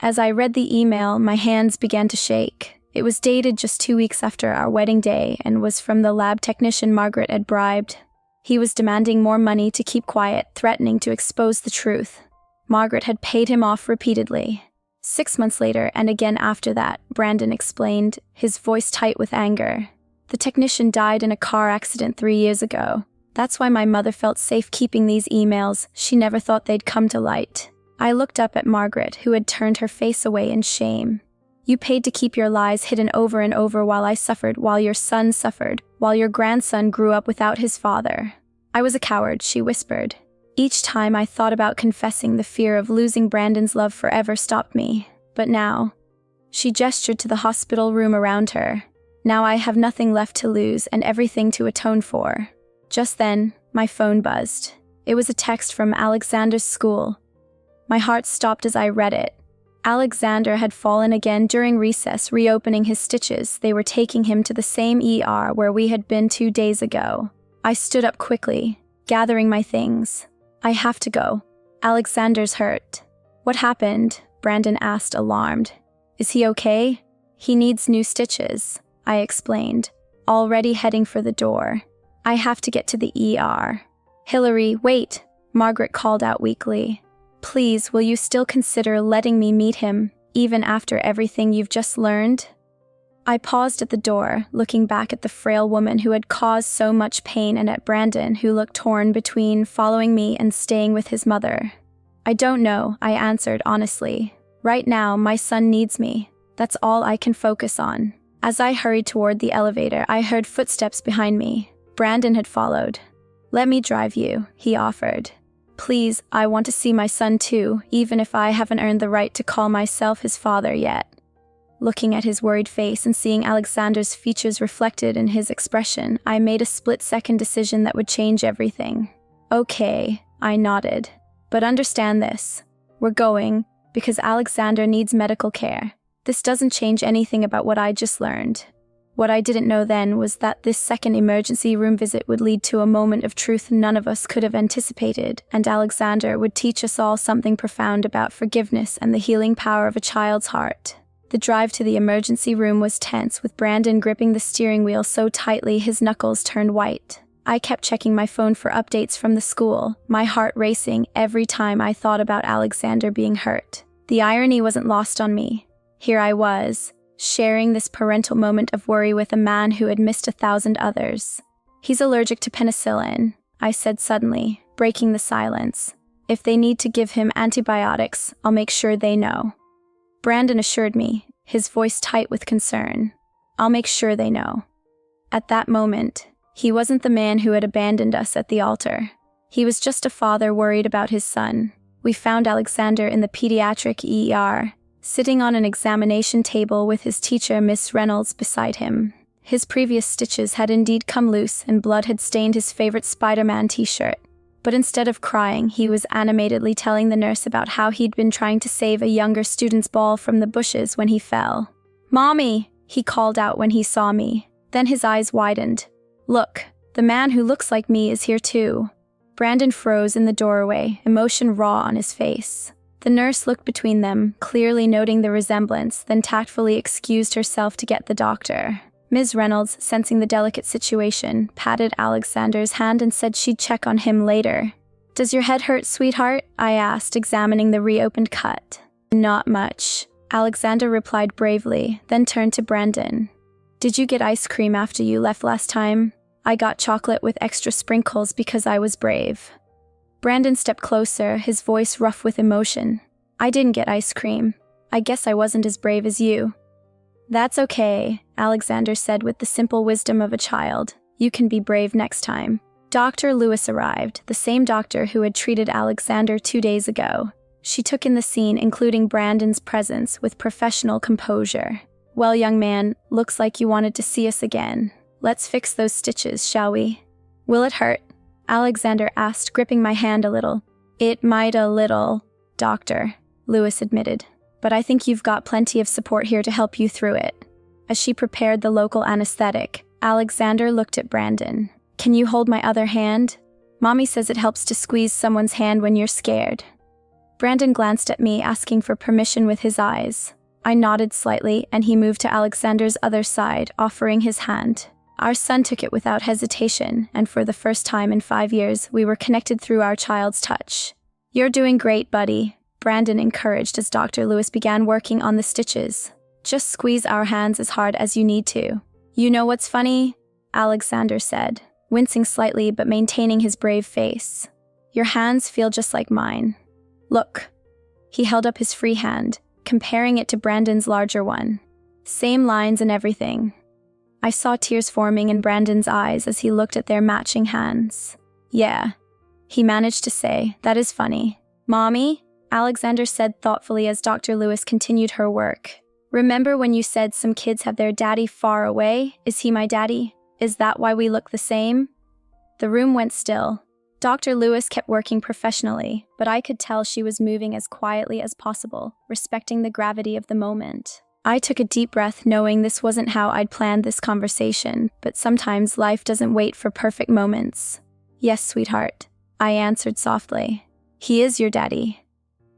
As I read the email, my hands began to shake. It was dated just 2 weeks after our wedding day and was from the lab technician Margaret had bribed. He was demanding more money to keep quiet, threatening to expose the truth. Margaret had paid him off repeatedly. 6 months later, and again after that, Brandon explained, his voice tight with anger. The technician died in a car accident 3 years ago. That's why my mother felt safe keeping these emails. She never thought they'd come to light. I looked up at Margaret, who had turned her face away in shame. You paid to keep your lies hidden over and over while I suffered, while your son suffered, while your grandson grew up without his father. I was a coward, she whispered. Each time I thought about confessing, the fear of losing Brandon's love forever stopped me. But now, she gestured to the hospital room around her. Now I have nothing left to lose and everything to atone for. Just then, my phone buzzed. It was a text from Alexander's school. My heart stopped as I read it. Alexander had fallen again during recess, reopening his stitches. They were taking him to the same ER where we had been 2 days ago. I stood up quickly, gathering my things. I have to go. Alexander's hurt. What happened? Brandon asked, alarmed. Is he okay? He needs new stitches, I explained, already heading for the door. I have to get to the ER. Hillary, wait, Margaret called out weakly. Please, will you still consider letting me meet him, even after everything you've just learned? I paused at the door, looking back at the frail woman who had caused so much pain and at Brandon, who looked torn between following me and staying with his mother. I don't know, I answered honestly. Right now, my son needs me. That's all I can focus on. As I hurried toward the elevator, I heard footsteps behind me. Brandon had followed. Let me drive you, he offered. Please, I want to see my son too, even if I haven't earned the right to call myself his father yet. Looking at his worried face and seeing Alexander's features reflected in his expression, I made a split-second decision that would change everything. Okay, I nodded. But understand this. We're going because Alexander needs medical care. This doesn't change anything about what I just learned. What I didn't know then was that this second emergency room visit would lead to a moment of truth none of us could have anticipated, and Alexander would teach us all something profound about forgiveness and the healing power of a child's heart. The drive to the emergency room was tense, with Brandon gripping the steering wheel so tightly his knuckles turned white. I kept checking my phone for updates from the school, my heart racing every time I thought about Alexander being hurt. The irony wasn't lost on me. Here I was, sharing this parental moment of worry with a man who had missed 1,000 others. He's allergic to penicillin, I said suddenly, breaking the silence. If they need to give him antibiotics, I'll make sure they know. Brandon assured me, his voice tight with concern. I'll make sure they know. At that moment, he wasn't the man who had abandoned us at the altar. He was just a father worried about his son. We found Alexander in the pediatric ER, sitting on an examination table with his teacher, Miss Reynolds, beside him. His previous stitches had indeed come loose and blood had stained his favorite Spider-Man t-shirt. But instead of crying, he was animatedly telling the nurse about how he'd been trying to save a younger student's ball from the bushes when he fell. "Mommy!" he called out when he saw me. Then his eyes widened. "Look, the man who looks like me is here too." Brandon froze in the doorway, emotion raw on his face. The nurse looked between them, clearly noting the resemblance, then tactfully excused herself to get the doctor. Ms. Reynolds, sensing the delicate situation, patted Alexander's hand and said she'd check on him later. "Does your head hurt, sweetheart?" I asked, examining the reopened cut. "Not much," Alexander replied bravely, then turned to Brandon. "Did you get ice cream after you left last time?" "I got chocolate with extra sprinkles because I was brave." Brandon stepped closer, his voice rough with emotion. "I didn't get ice cream. I guess I wasn't as brave as you." "That's okay," Alexander said with the simple wisdom of a child. "You can be brave next time." Dr. Lewis arrived, the same doctor who had treated Alexander 2 days ago. She took in the scene, including Brandon's presence, with professional composure. "Well, young man, looks like you wanted to see us again. Let's fix those stitches, shall we?" "Will it hurt?" Alexander asked, gripping my hand a little. "It might a little, doctor," Lewis admitted. "But I think you've got plenty of support here to help you through it." As she prepared the local anesthetic, Alexander looked at Brandon. "Can you hold my other hand? Mommy says it helps to squeeze someone's hand when you're scared." Brandon glanced at me, asking for permission with his eyes. I nodded slightly, and he moved to Alexander's other side, offering his hand. Our son took it without hesitation, and for the first time in 5 years, we were connected through our child's touch. "You're doing great, buddy," Brandon encouraged as Dr. Lewis began working on the stitches. "Just squeeze our hands as hard as you need to." "You know what's funny?" Alexander said, wincing slightly but maintaining his brave face. "Your hands feel just like mine. Look." He held up his free hand, comparing it to Brandon's larger one. "Same lines and everything." I saw tears forming in Brandon's eyes as he looked at their matching hands. "Yeah," he managed to say, "that is funny." "Mommy?" Alexander said thoughtfully as Dr. Lewis continued her work. "Remember when you said some kids have their daddy far away? Is he my daddy? Is that why we look the same?" The room went still. Dr. Lewis kept working professionally, but I could tell she was moving as quietly as possible, respecting the gravity of the moment. I took a deep breath, knowing this wasn't how I'd planned this conversation, but sometimes life doesn't wait for perfect moments. "Yes, sweetheart," I answered softly. "He is your daddy."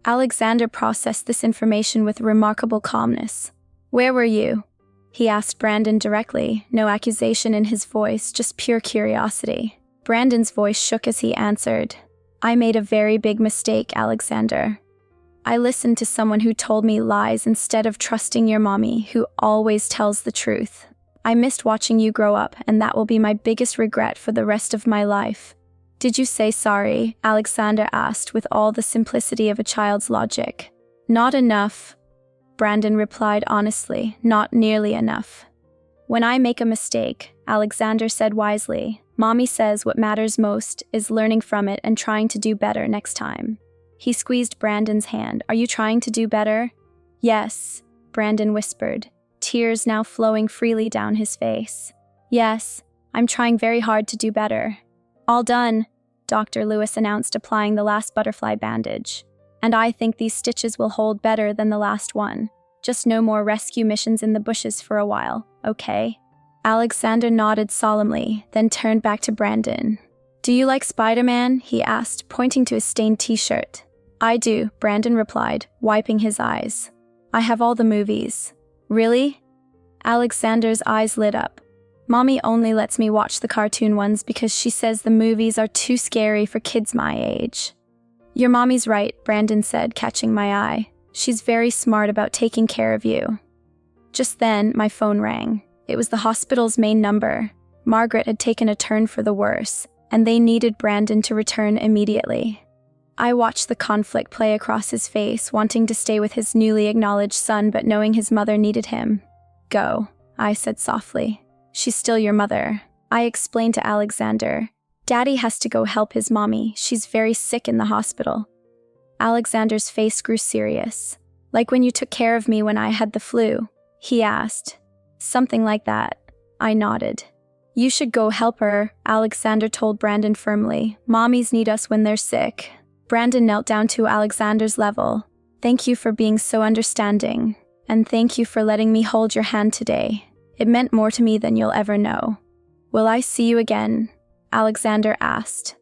Alexander processed this information with remarkable calmness. "Where were you?" he asked Brandon directly, no accusation in his voice, just pure curiosity. Brandon's voice shook as he answered, "I made a very big mistake, Alexander. I listened to someone who told me lies instead of trusting your mommy, who always tells the truth. I missed watching you grow up, and that will be my biggest regret for the rest of my life." "Did you say sorry?" Alexander asked with all the simplicity of a child's logic. "Not enough," Brandon replied honestly, "not nearly enough." "When I make a mistake," Alexander said wisely, "Mommy says what matters most is learning from it and trying to do better next time." He squeezed Brandon's hand. "Are you trying to do better?" "Yes," Brandon whispered, tears now flowing freely down his face. "Yes, I'm trying very hard to do better." "All done," Dr. Lewis announced, applying the last butterfly bandage. "And I think these stitches will hold better than the last one. Just no more rescue missions in the bushes for a while, okay?" Alexander nodded solemnly, then turned back to Brandon. "Do you like Spider-Man?" he asked, pointing to his stained t-shirt. "I do," Brandon replied, wiping his eyes. "I have all the movies." "Really?" Alexander's eyes lit up. "Mommy only lets me watch the cartoon ones because she says the movies are too scary for kids my age." "Your mommy's right," Brandon said, catching my eye. "She's very smart about taking care of you." Just then, my phone rang. It was the hospital's main number. Margaret had taken a turn for the worse, and they needed Brandon to return immediately. I watched the conflict play across his face, wanting to stay with his newly acknowledged son but knowing his mother needed him. "Go," I said softly. "She's still your mother." I explained to Alexander. "Daddy has to go help his mommy. She's very sick in the hospital." Alexander's face grew serious. "Like when you took care of me when I had the flu?" he asked. "Something like that." I nodded. "You should go help her," Alexander told Brandon firmly. "Mommies need us when they're sick." Brandon knelt down to Alexander's level. "Thank you for being so understanding. And thank you for letting me hold your hand today. It meant more to me than you'll ever know." "Will I see you again?" Alexander asked.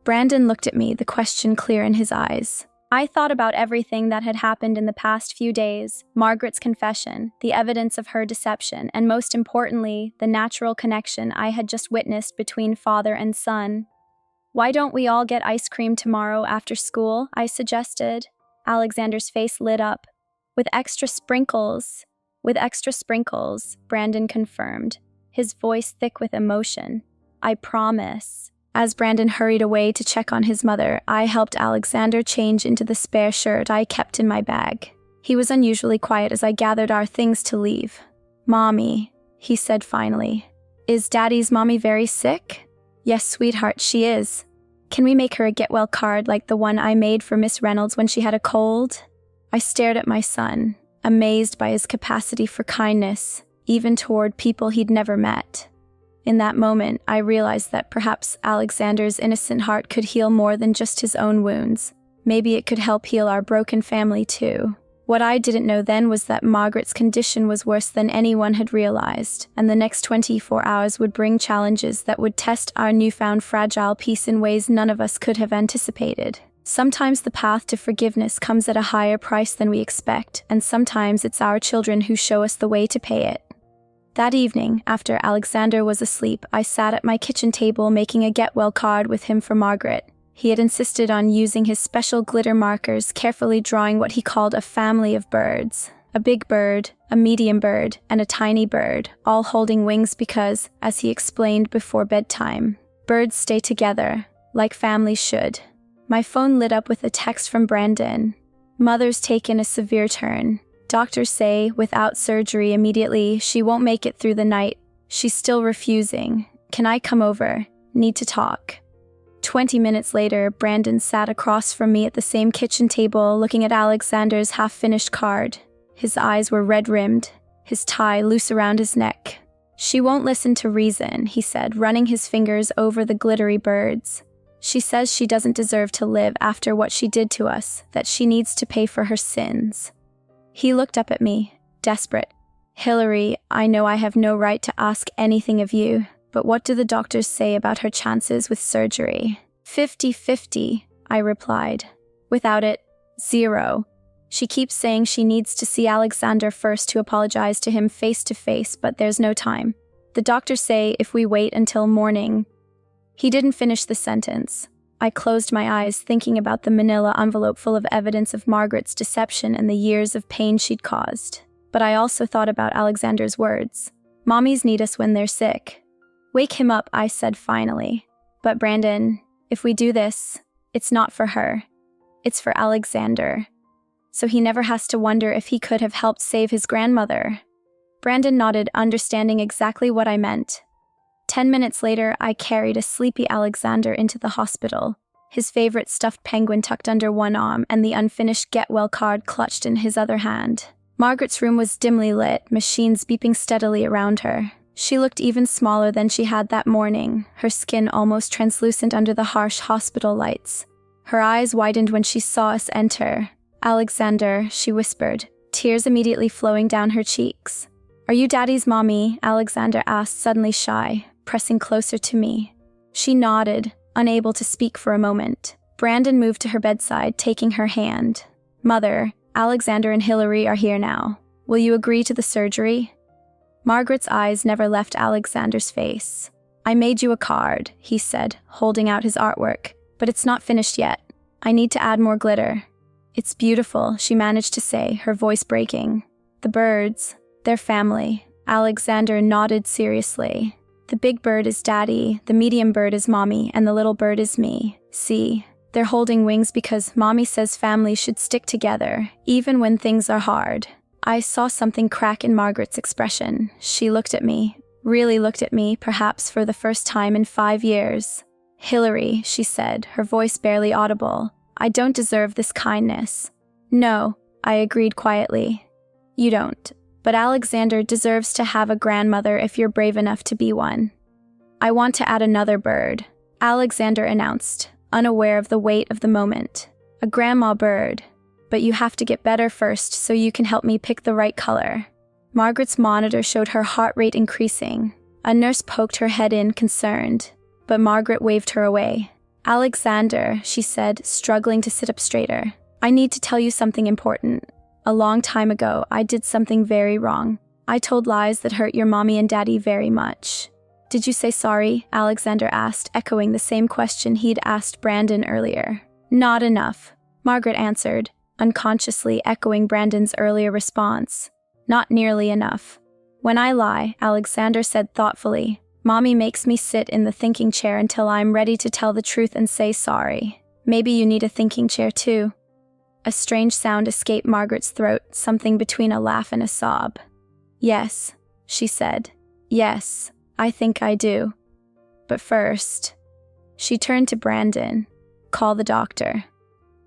Brandon looked at me, the question clear in his eyes. I thought about everything that had happened in the past few days, Margaret's confession, the evidence of her deception, and most importantly, the natural connection I had just witnessed between father and son. "Why don't we all get ice cream tomorrow after school?" I suggested. Alexander's face lit up. With extra sprinkles," Brandon confirmed, his voice thick with emotion. "I promise." As Brandon hurried away to check on his mother, I helped Alexander change into the spare shirt I kept in my bag. He was unusually quiet as I gathered our things to leave. "Mommy," he said finally. "Is Daddy's mommy very sick?" "Yes, sweetheart, she is. Can we make her a get-well card like the one I made for Miss Reynolds when she had a cold?" I stared at my son, amazed by his capacity for kindness, even toward people he'd never met. In that moment, I realized that perhaps Alexander's innocent heart could heal more than just his own wounds. Maybe it could help heal our broken family too. What I didn't know then was that Margaret's condition was worse than anyone had realized, and the next 24 hours would bring challenges that would test our newfound fragile peace in ways none of us could have anticipated. Sometimes the path to forgiveness comes at a higher price than we expect, and sometimes it's our children who show us the way to pay it. That evening, after Alexander was asleep, I sat at my kitchen table making a get-well card with him for Margaret. He had insisted on using his special glitter markers, carefully drawing what he called a family of birds. A big bird, a medium bird, and a tiny bird, all holding wings because, as he explained before bedtime, birds stay together, like families should. My phone lit up with a text from Brandon. "Mother's taken a severe turn. Doctors say, without surgery immediately, she won't make it through the night. She's still refusing. Can I come over? Need to talk." 20 minutes later, Brandon sat across from me at the same kitchen table, looking at Alexander's half-finished card. His eyes were red-rimmed, his tie loose around his neck. "She won't listen to reason," he said, running his fingers over the glittery birds. "She says she doesn't deserve to live after what she did to us, that she needs to pay for her sins." He looked up at me, desperate. "Hillary, I know I have no right to ask anything of you, but what do the doctors say about her chances with surgery?" 50-50, I replied. "Without it, 0. She keeps saying she needs to see Alexander first to apologize to him face to face, but there's no time. The doctors say if we wait until morning." He didn't finish the sentence. I closed my eyes, thinking about the manila envelope full of evidence of Margaret's deception and the years of pain she'd caused. But I also thought about Alexander's words. "Mommies need us when they're sick." "Wake him up," I said finally. "But Brandon, if we do this, it's not for her. It's for Alexander. So he never has to wonder if he could have helped save his grandmother." Brandon nodded, understanding exactly what I meant. 10 minutes later, I carried a sleepy Alexander into the hospital, his favorite stuffed penguin tucked under one arm and the unfinished get-well card clutched in his other hand. Margaret's room was dimly lit, machines beeping steadily around her. She looked even smaller than she had that morning, her skin almost translucent under the harsh hospital lights. Her eyes widened when she saw us enter. "Alexander," she whispered, tears immediately flowing down her cheeks. "Are you Daddy's mommy?" Alexander asked, suddenly shy, pressing closer to me. She nodded, unable to speak for a moment. Brandon moved to her bedside, taking her hand. "Mother, Alexander and Hillary are here now. Will you agree to the surgery?" Margaret's eyes never left Alexander's face. "I made you a card," he said, holding out his artwork, "but it's not finished yet. I need to add more glitter." "It's beautiful," she managed to say, her voice breaking. "The birds, they're family." Alexander nodded seriously. "The big bird is Daddy, the medium bird is Mommy, and the little bird is me. See, they're holding wings because Mommy says families should stick together, even when things are hard." I saw something crack in Margaret's expression. She looked at me, really looked at me, perhaps for the first time in 5 years. "Hillary," she said, her voice barely audible, "I don't deserve this kindness." "No," I agreed quietly. "You don't. But Alexander deserves to have a grandmother if you're brave enough to be one." "I want to add another bird," Alexander announced, unaware of the weight of the moment. "A grandma bird. But you have to get better first so you can help me pick the right color." Margaret's monitor showed her heart rate increasing. A nurse poked her head in, concerned, but Margaret waved her away. "Alexander," she said, struggling to sit up straighter, "I need to tell you something important. A long time ago, I did something very wrong. I told lies that hurt your mommy and daddy very much." "Did you say sorry?" Alexander asked, echoing the same question he'd asked Brandon earlier. "Not enough," Margaret answered, unconsciously echoing Brandon's earlier response. "Not nearly enough." "When I lie," Alexander said thoughtfully, "Mommy makes me sit in the thinking chair until I'm ready to tell the truth and say sorry. Maybe you need a thinking chair too." A strange sound escaped Margaret's throat, something between a laugh and a sob. "Yes," she said. "Yes, I think I do. But first..." She turned to Brandon. "Call the doctor.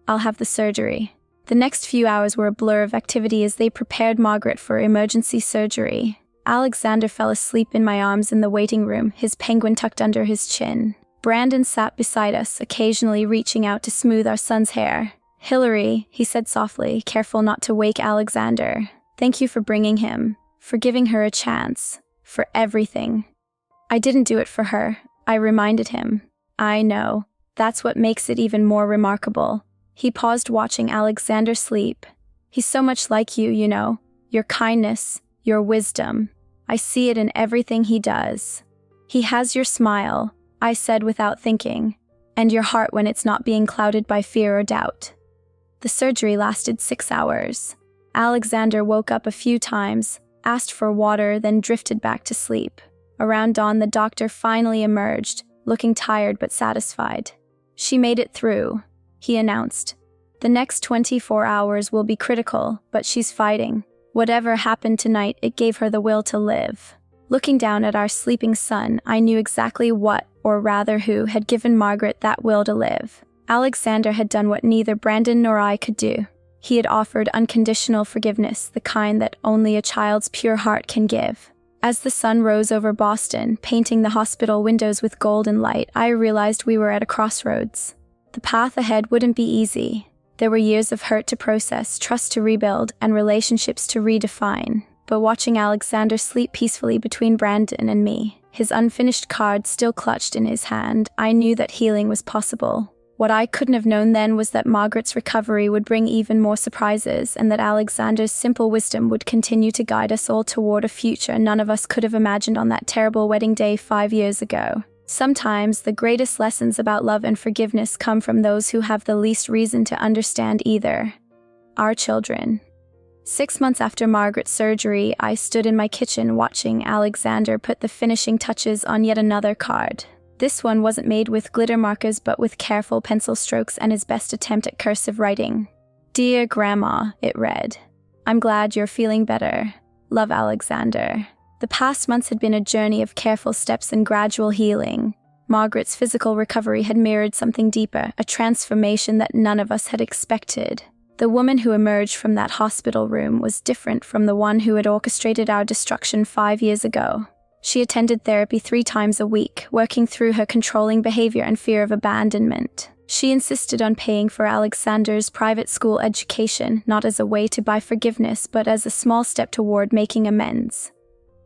I'll have the surgery." The next few hours were a blur of activity as they prepared Margaret for emergency surgery. Alexander fell asleep in my arms in the waiting room, his penguin tucked under his chin. Brandon sat beside us, occasionally reaching out to smooth our son's hair. "Hillary," he said softly, careful not to wake Alexander. "Thank you for bringing him, for giving her a chance, for everything." "I didn't do it for her," I reminded him. "I know. That's what makes it even more remarkable." He paused, watching Alexander sleep. "He's so much like you, you know. Your kindness, your wisdom. I see it in everything he does." "He has your smile," I said without thinking, "and your heart when it's not being clouded by fear or doubt." The surgery lasted 6 hours. Alexander woke up a few times, asked for water, then drifted back to sleep. Around dawn, the doctor finally emerged, looking tired but satisfied. "She made it through," he announced. "The next 24 hours will be critical, but she's fighting. Whatever happened tonight, it gave her the will to live." Looking down at our sleeping son, I knew exactly what, or rather who, had given Margaret that will to live. Alexander had done what neither Brandon nor I could do. He had offered unconditional forgiveness, the kind that only a child's pure heart can give. As the sun rose over Boston, painting the hospital windows with golden light, I realized we were at a crossroads. The path ahead wouldn't be easy. There were years of hurt to process, trust to rebuild, and relationships to redefine. But watching Alexander sleep peacefully between Brandon and me, his unfinished card still clutched in his hand, I knew that healing was possible. What I couldn't have known then was that Margaret's recovery would bring even more surprises, and that Alexander's simple wisdom would continue to guide us all toward a future none of us could have imagined on that terrible wedding day 5 years ago. Sometimes the greatest lessons about love and forgiveness come from those who have the least reason to understand either. Our children. 6 months after Margaret's surgery, I stood in my kitchen watching Alexander put the finishing touches on yet another card. This one wasn't made with glitter markers but with careful pencil strokes and his best attempt at cursive writing. "Dear Grandma," it read. "I'm glad you're feeling better. Love, Alexander." The past months had been a journey of careful steps and gradual healing. Margaret's physical recovery had mirrored something deeper, a transformation that none of us had expected. The woman who emerged from that hospital room was different from the one who had orchestrated our destruction 5 years ago. She attended therapy 3 times a week, working through her controlling behavior and fear of abandonment. She insisted on paying for Alexander's private school education, not as a way to buy forgiveness, but as a small step toward making amends.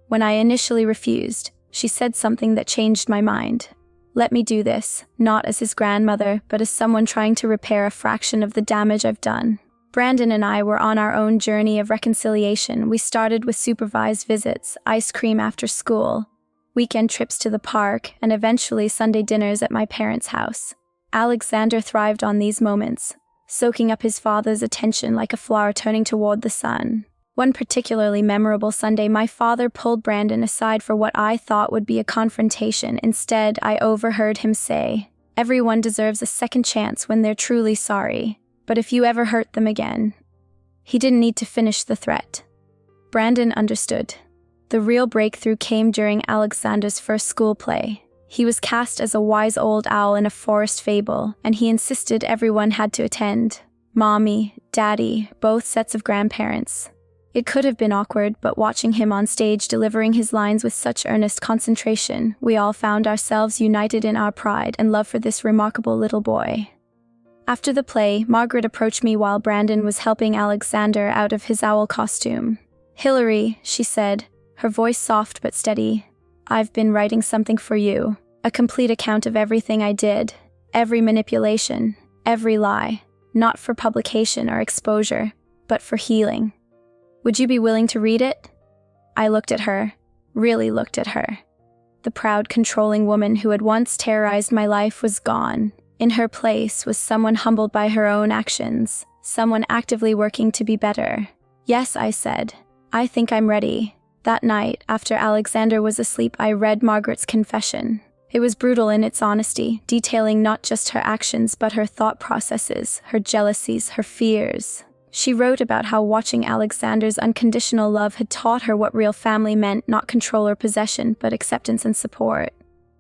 When I initially refused, she said something that changed my mind. Let me do this, not as his grandmother, but as someone trying to repair a fraction of the damage I've done. Brandon and I were on our own journey of reconciliation. We started with supervised visits, ice cream after school, weekend trips to the park, and eventually Sunday dinners at my parents' house. Alexander thrived on these moments, soaking up his father's attention like a flower turning toward the sun. One particularly memorable Sunday, my father pulled Brandon aside for what I thought would be a confrontation. Instead, I overheard him say, "Everyone deserves a second chance when they're truly sorry. But if you ever hurt them again." He didn't need to finish the threat. Brandon understood. The real breakthrough came during Alexander's first school play. He was cast as a wise old owl in a forest fable, and he insisted everyone had to attend. Mommy, Daddy, both sets of grandparents. It could have been awkward, but watching him on stage delivering his lines with such earnest concentration, we all found ourselves united in our pride and love for this remarkable little boy. After the play, Margaret approached me while Brandon was helping Alexander out of his owl costume. "Hillary," she said, her voice soft but steady, "I've been writing something for you. A complete account of everything I did, every manipulation, every lie, not for publication or exposure, but for healing. Would you be willing to read it?" I looked at her, really looked at her. The proud, controlling woman who had once terrorized my life was gone. In her place was someone humbled by her own actions, someone actively working to be better. "Yes," I said. "I think I'm ready." That night, after Alexander was asleep, I read Margaret's confession. It was brutal in its honesty, detailing not just her actions but her thought processes, her jealousies, her fears. She wrote about how watching Alexander's unconditional love had taught her what real family meant, not control or possession, but acceptance and support.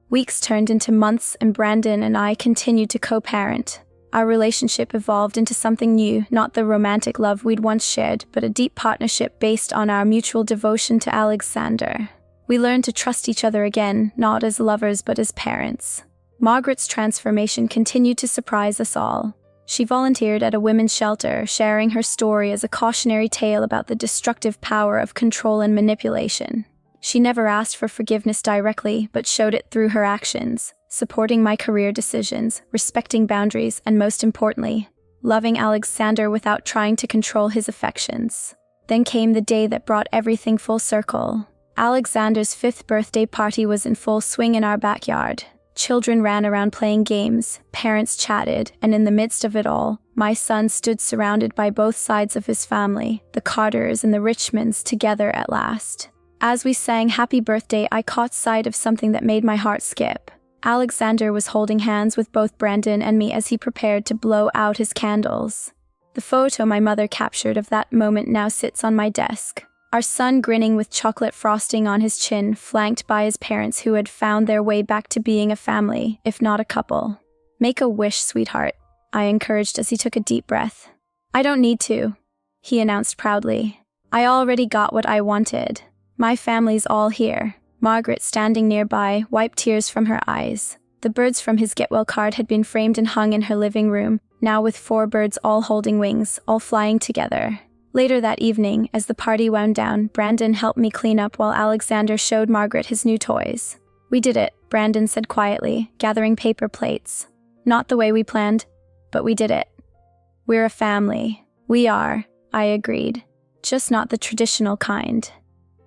Weeks turned into months, and Brandon and I continued to co-parent. Our relationship evolved into something new, not the romantic love we'd once shared, but a deep partnership based on our mutual devotion to Alexander. We learned to trust each other again, not as lovers but as parents. Margaret's transformation continued to surprise us all. She volunteered at a women's shelter, sharing her story as a cautionary tale about the destructive power of control and manipulation. She never asked for forgiveness directly, but showed it through her actions, supporting my career decisions, respecting boundaries, and most importantly, loving Alexander without trying to control his affections. Then came the day that brought everything full circle. Alexander's 5th birthday party was in full swing in our backyard. Children ran around playing games, parents chatted, and in the midst of it all, my son stood surrounded by both sides of his family, the Carters and the Richmonds, together at last. As we sang Happy Birthday, I caught sight of something that made my heart skip. Alexander was holding hands with both Brandon and me as he prepared to blow out his candles. The photo my mother captured of that moment now sits on my desk. Our son grinning with chocolate frosting on his chin, flanked by his parents who had found their way back to being a family, if not a couple. "Make a wish, sweetheart," I encouraged as he took a deep breath. "I don't need to," he announced proudly. "I already got what I wanted. My family's all here." Margaret, standing nearby, wiped tears from her eyes. The birds from his get well card had been framed and hung in her living room, now with 4 birds all holding wings, all flying together. Later that evening, as the party wound down, Brandon helped me clean up while Alexander showed Margaret his new toys. "We did it," Brandon said quietly, gathering paper plates. "Not the way we planned, but we did it. We're a family." "We are," I agreed. "Just not the traditional kind."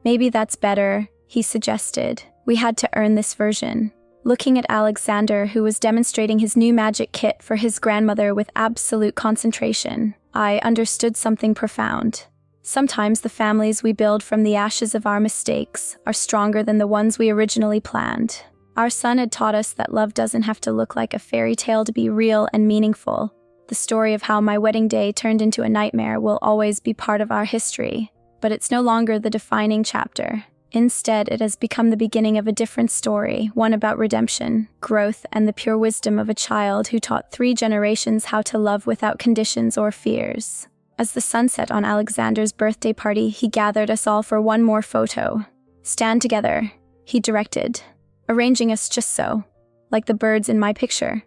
"Maybe that's better," he suggested. "We had to earn this version." Looking at Alexander, who was demonstrating his new magic kit for his grandmother with absolute concentration, I understood something profound. Sometimes the families we build from the ashes of our mistakes are stronger than the ones we originally planned. Our son had taught us that love doesn't have to look like a fairy tale to be real and meaningful. The story of how my wedding day turned into a nightmare will always be part of our history, but it's no longer the defining chapter. Instead, it has become the beginning of a different story, one about redemption, growth, and the pure wisdom of a child who taught 3 generations how to love without conditions or fears. As the sun set on Alexander's birthday party, he gathered us all for one more photo. "Stand together," he directed, arranging us just so, like the birds in my picture.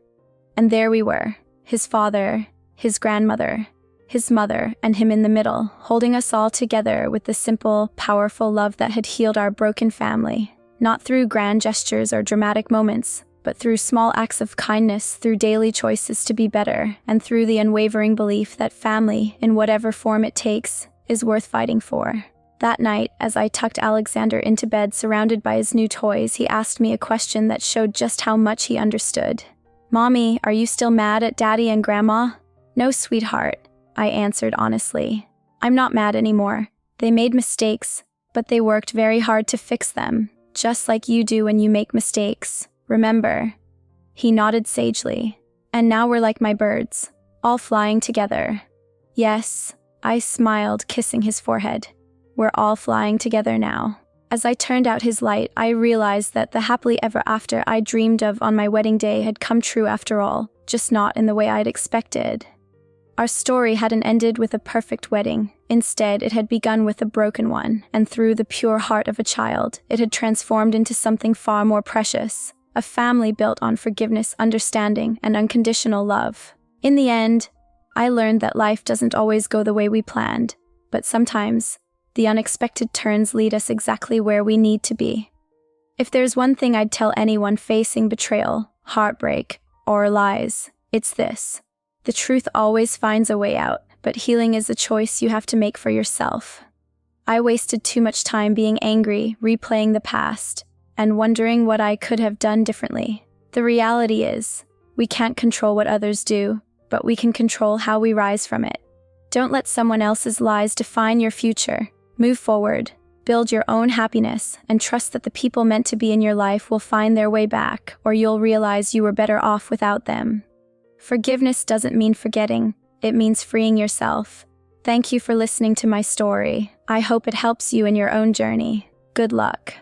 And there we were, his father, his grandmother, his mother, and him in the middle, holding us all together with the simple, powerful love that had healed our broken family, not through grand gestures or dramatic moments, but through small acts of kindness, through daily choices to be better, and through the unwavering belief that family, in whatever form it takes, is worth fighting for. That night, as I tucked Alexander into bed surrounded by his new toys, he asked me a question that showed just how much he understood. "Mommy, are you still mad at Daddy and Grandma?" "No, sweetheart," I answered honestly. "I'm not mad anymore. They made mistakes, but they worked very hard to fix them, just like you do when you make mistakes. Remember?" He nodded sagely. "And now we're like my birds, all flying together." "Yes," I smiled, kissing his forehead. "We're all flying together now." As I turned out his light, I realized that the happily ever after I dreamed of on my wedding day had come true after all, just not in the way I'd expected. Our story hadn't ended with a perfect wedding. Instead, it had begun with a broken one, and through the pure heart of a child, it had transformed into something far more precious. A family built on forgiveness, understanding, and unconditional love. In the end, I learned that life doesn't always go the way we planned, but sometimes, the unexpected turns lead us exactly where we need to be. If there's one thing I'd tell anyone facing betrayal, heartbreak, or lies, it's this. The truth always finds a way out, but healing is a choice you have to make for yourself. I wasted too much time being angry, replaying the past, and wondering what I could have done differently. The reality is, we can't control what others do, but we can control how we rise from it. Don't let someone else's lies define your future. Move forward, build your own happiness, and trust that the people meant to be in your life will find their way back, or you'll realize you were better off without them. Forgiveness doesn't mean forgetting, it means freeing yourself. Thank you for listening to my story. I hope it helps you in your own journey. Good luck.